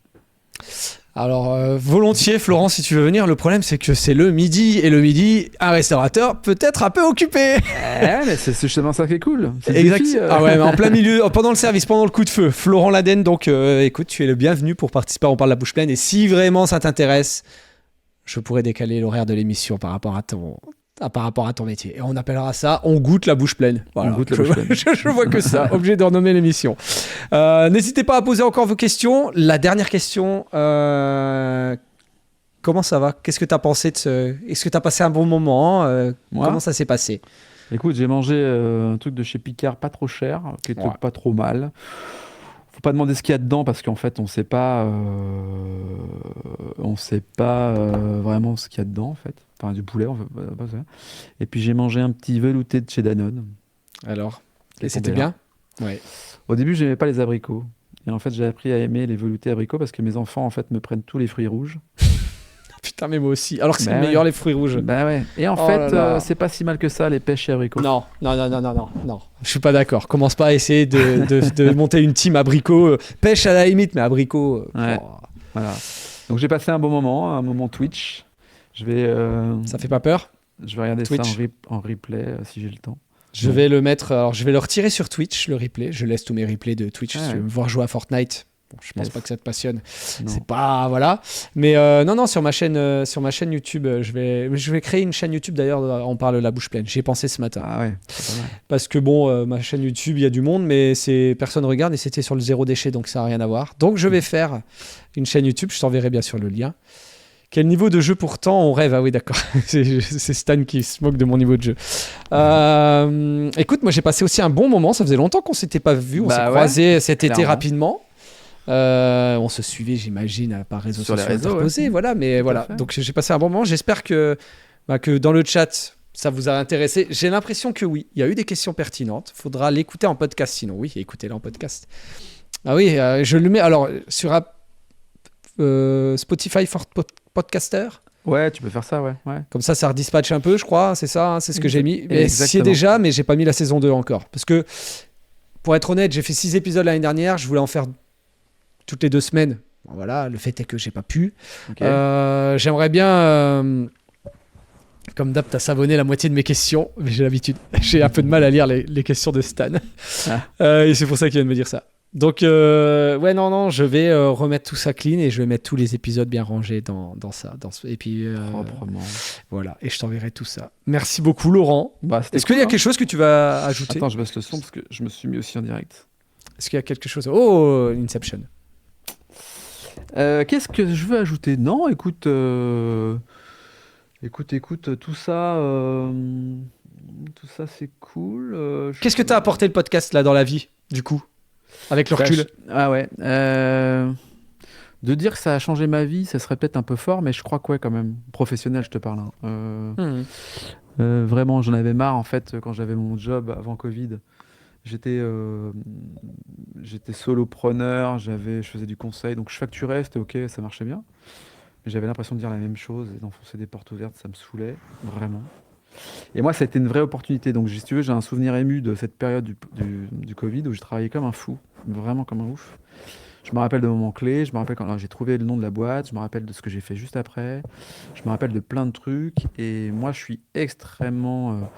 Alors, volontiers, Florent, si tu veux venir. Le problème, c'est que c'est le midi. Et le midi, un restaurateur peut être un peu occupé.
Mais c'est justement ça qui est cool. C'est
exact.
Défi,
Ah ouais, mais en plein milieu, pendant le service, pendant le coup de feu. Florent Laden, donc, écoute, tu es le bienvenu pour participer à On parle la bouche pleine. Et si vraiment ça t'intéresse, je pourrais décaler l'horaire de l'émission par rapport à ton métier. Et on appellera ça « On goûte la bouche pleine ». Voilà.
On goûte la bouche pleine.
Je vois que ça, obligé de renommer l'émission. N'hésitez pas à poser encore vos questions. La dernière question, comment ça va? Qu'est-ce que tu as pensé Est-ce que tu as passé un bon moment? Comment ça s'est passé?
Écoute, j'ai mangé un truc de chez Picard pas trop cher, qui était pas trop mal. Faut pas demander ce qu'il y a dedans parce qu'en fait on sait pas vraiment ce qu'il y a dedans en fait. Enfin du poulet. Et puis j'ai mangé un petit velouté de chez Danone.
Alors, et c'était bien? Ouais.
Au début j'aimais pas les abricots. Et en fait j'ai appris à aimer les veloutés abricots parce que mes enfants en fait me prennent tous les fruits rouges.
Putain, mais moi aussi. Alors que c'est
Bah
le
ouais.
meilleur, les fruits rouges.
Bah ouais. Et en
Oh
fait,
là là.
c'est pas si mal que ça, les pêches et abricots.
Non. Je suis pas d'accord. Commence pas à essayer de monter une team abricot. Pêche à la limite, mais abricot.
Ouais. Voilà. Donc j'ai passé un moment Twitch. Je vais
Ça fait pas peur.
regarder
Twitch.
ça en replay si j'ai le temps.
Je vais le mettre. Alors, je vais le retirer sur Twitch, le replay. Je laisse tous mes replays de Twitch.
Ouais.
Si tu veux me voir jouer à Fortnite. Bon, je pense
Yes.
pas que ça te passionne.
Non.
C'est pas voilà. Mais non, sur ma chaîne YouTube, je vais créer une chaîne YouTube. D'ailleurs, on parle la bouche pleine. J'y ai pensé ce matin.
Ah ouais, c'est pas mal.
Parce que bon, ma chaîne YouTube, il y a du monde, mais personne regarde et c'était sur le zéro déchet, donc ça n'a rien à voir. Donc je vais faire une chaîne YouTube, je t'enverrai bien sûr le lien. Quel niveau de jeu pourtant on rêve? Ah oui, d'accord. c'est Stan qui se moque de mon niveau de jeu. Écoute, moi j'ai passé aussi un bon moment, ça faisait longtemps qu'on s'était pas vu, on
Bah
s'est
ouais,
croisés cet été
clairement.
rapidement. On se suivait, j'imagine, par réseaux
Sur les
sociaux
réseaux,
interposés,
ouais.
voilà. Mais
Tout à
voilà,
fait.
donc j'ai passé un bon moment. J'espère que dans le chat, ça vous a intéressé. J'ai l'impression que oui, il y a eu des questions pertinentes. Faudra l'écouter en podcast, sinon oui, écoutez-le en podcast. Ah oui, je le mets alors sur Spotify for Podcaster.
Ouais, tu peux faire ça, ouais.
Comme ça redispatche un peu, je crois. C'est ça, c'est ce que j'ai mis. Mais
Exactement.
c'est déjà, mais j'ai pas mis la saison 2 encore. Parce que, pour être honnête, j'ai fait 6 épisodes l'année dernière. Je voulais en faire toutes les 2 semaines. Bon, voilà, le fait est que j'ai pas pu.
Ok.
J'aimerais bien, comme d'hab, t'as savonné la moitié de mes questions, mais j'ai l'habitude. J'ai un peu de mal à lire les questions de Stan. Et c'est pour ça qu'il vient de me dire ça. Donc, ouais, non, je vais remettre tout ça clean et je vais mettre tous les épisodes bien rangés dans ça. Et puis,
Proprement.
voilà, et je t'enverrai tout ça. Merci beaucoup, Laurent.
Bah, c'était
Est-ce qu'il y a
cool,
quelque chose que tu vas ajouter?
Attends, je baisse le son parce que je me suis mis aussi en direct.
Est-ce qu'il y a quelque chose? Oh, Inception.
Qu'est-ce que je veux ajouter? Non, écoute, tout ça c'est cool.
Qu'est-ce que t'as apporté le podcast là dans la vie, du coup, avec le recul?
Ah ouais. De dire que ça a changé ma vie, ça serait peut-être un peu fort, mais je crois que ouais, quand même. Professionnel, je te parle. Hein. Vraiment, j'en avais marre en fait quand j'avais mon job avant Covid. J'étais solopreneur, je faisais du conseil, donc je facturais, c'était ok, ça marchait bien. Mais j'avais l'impression de dire la même chose et d'enfoncer des portes ouvertes, ça me saoulait, vraiment. Et moi, ça a été une vraie opportunité. Donc, si tu veux, j'ai un souvenir ému de cette période du Covid où j'ai travaillé comme un fou, vraiment comme un ouf. Je me rappelle de moments clés, je me rappelle quand j'ai trouvé le nom de la boîte, je me rappelle de ce que j'ai fait juste après, je me rappelle de plein de trucs. Et moi, je suis extrêmement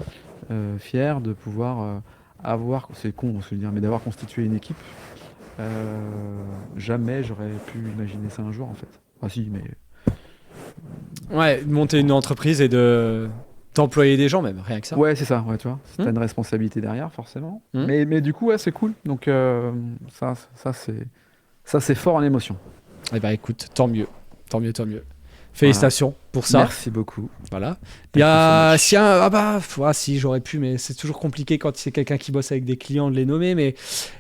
fier de pouvoir avoir, c'est con on se le dire, mais d'avoir constitué une équipe. Jamais j'aurais pu imaginer ça un jour, en fait. Ah si, mais...
Ouais, de monter une entreprise et d'employer des gens même, rien que ça.
Ouais, c'est ça, ouais, tu vois. T'as une responsabilité derrière, forcément.
Hmm.
Mais du coup, ouais, c'est cool. Donc, ça c'est fort en émotion.
Eh ben écoute, tant mieux. Félicitations pour ça.
Merci beaucoup.
Voilà.
Thank you so much.
Si j'aurais pu, mais c'est toujours compliqué quand c'est quelqu'un qui bosse avec des clients de les nommer. Mais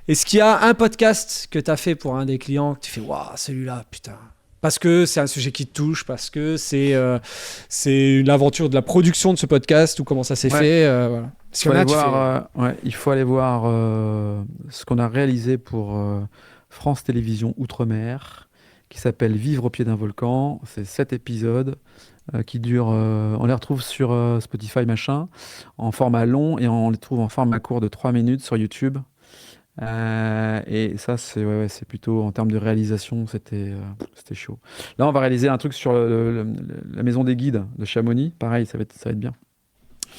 est-ce qu'il y a un podcast que tu as fait pour un des clients que tu fais, waouh, celui-là, putain. Parce que c'est un sujet qui te touche, parce que c'est une aventure de la production de ce podcast ou comment ça s'est fait. Voilà.
Il faut aller voir ce qu'on a réalisé pour France Télévisions Outre-mer, qui s'appelle Vivre au pied d'un volcan. C'est 7 épisodes qui durent. On les retrouve sur Spotify, machin, en format long, et on les trouve en format court de 3 minutes sur YouTube. Et ça, c'est plutôt en termes de réalisation, c'était chaud. Là, on va réaliser un truc sur la maison des guides de Chamonix. Pareil, ça va être bien.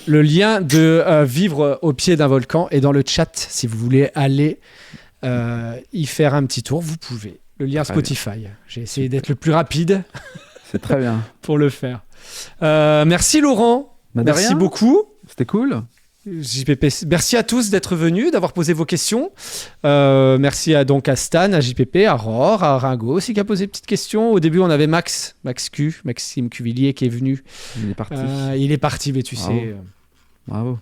Le lien de Vivre au pied d'un volcan est dans le chat. Si vous voulez aller y faire un petit tour, vous pouvez. Le lien
Très
Spotify. J'ai essayé d'être le plus rapide
C'est très bien.
pour le faire. Merci Laurent.
Bah, de
Merci
rien.
beaucoup.
C'était cool.
JPP, merci à tous d'être venus, d'avoir posé vos questions. Merci à Stan, à JPP, à Ror, à Ringo aussi qui a posé une petite question. Au début, on avait Maxime Cuvillier qui est venu.
Il est parti.
Il est parti, mais tu
Bravo.
sais.
Bravo.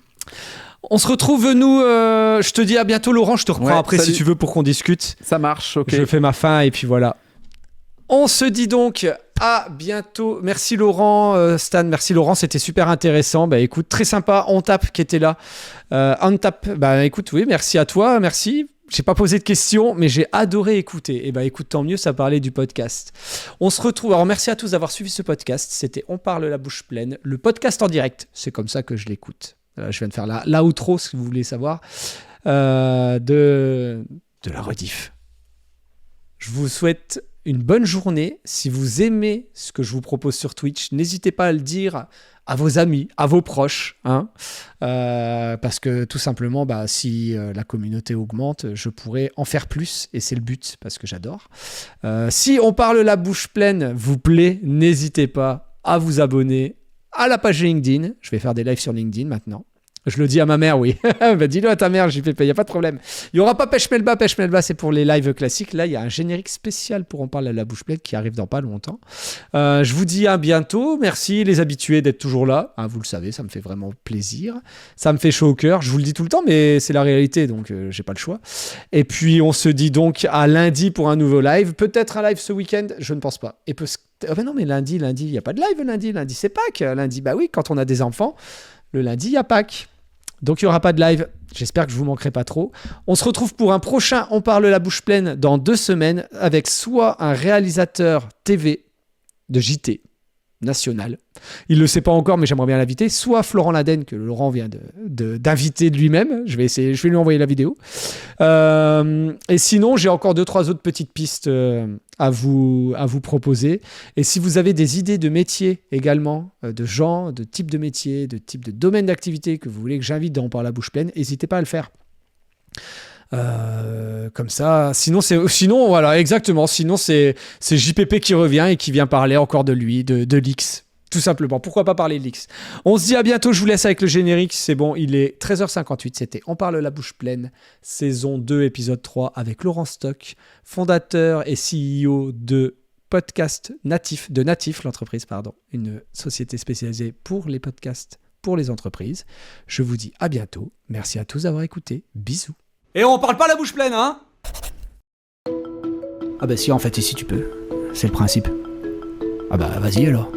On se retrouve, nous. Je te dis à bientôt, Laurent. Je te reprends
Ouais,
après
salut.
si tu veux pour qu'on discute.
Ça marche, ok.
Je fais ma fin et puis voilà. On se dit donc à bientôt. Merci Laurent, Stan. Merci Laurent, c'était super intéressant. Bah écoute, très sympa. On tape qui était là. On tape. Bah écoute, oui, merci à toi. Merci. J'ai pas posé de questions, mais j'ai adoré écouter. Et écoute, tant mieux, ça parlait du podcast. On se retrouve. Alors, merci à tous d'avoir suivi ce podcast. C'était On parle la bouche pleine, le podcast en direct. C'est comme ça que je l'écoute. Je viens de faire la outro, si vous voulez savoir, de la rediff. Je vous souhaite une bonne journée. Si vous aimez ce que je vous propose sur Twitch, n'hésitez pas à le dire à vos amis, à vos proches, parce que tout simplement, si la communauté augmente, je pourrais en faire plus, et c'est le but, parce que j'adore. Si On parle la bouche pleine vous plaît, n'hésitez pas à vous abonner à la page LinkedIn. Je vais faire des lives sur LinkedIn maintenant. Je le dis à ma mère, oui. Dis-le à ta mère, JPP, il n'y a pas de problème. Il n'y aura pas Pêche Melba, c'est pour les lives classiques. Là, il y a un générique spécial pour On parle à la bouche pleine qui arrive dans pas longtemps. Je vous dis à bientôt. Merci les habitués d'être toujours là. Vous le savez, ça me fait vraiment plaisir. Ça me fait chaud au cœur. Je vous le dis tout le temps, mais c'est la réalité, donc j'ai pas le choix. Et puis, on se dit donc à lundi pour un nouveau live. Peut-être un live ce week-end, je ne pense pas. Et non, mais lundi, il n'y a pas de live lundi. Lundi, c'est Pâques. Lundi, oui, quand on a des enfants, le lundi, il y a Pâques. Donc, il n'y aura pas de live. J'espère que je ne vous manquerai pas trop. On se retrouve pour un prochain On parle la bouche pleine dans 2 semaines avec soit un réalisateur TV de JT national. Il ne le sait pas encore, mais j'aimerais bien l'inviter. Soit Florent Laden, que Laurent vient d'inviter de lui-même. Je vais lui envoyer la vidéo. Et sinon, j'ai encore 2-3 autres petites pistes à vous proposer. Et si vous avez des idées de métiers également, de gens, de types de métiers, de types de domaines d'activité que vous voulez que j'invite dans On parle la bouche pleine, n'hésitez pas à le faire. Comme ça, sinon voilà, exactement. Sinon c'est JPP qui revient et qui vient parler encore de lui, de l'X, tout simplement. Pourquoi pas parler de l'X. On se dit à bientôt. Je vous laisse avec le générique. C'est bon, il est 13h58. C'était On parle la bouche pleine, saison 2, épisode 3, avec Laurent Stock, fondateur et CEO de podcast Natif, l'entreprise, une société spécialisée pour les podcasts pour les entreprises. Je vous dis à bientôt. Merci à tous d'avoir écouté. Bisous. Et on parle pas la bouche pleine, hein? Si, en fait, ici tu peux. C'est le principe. Vas-y alors.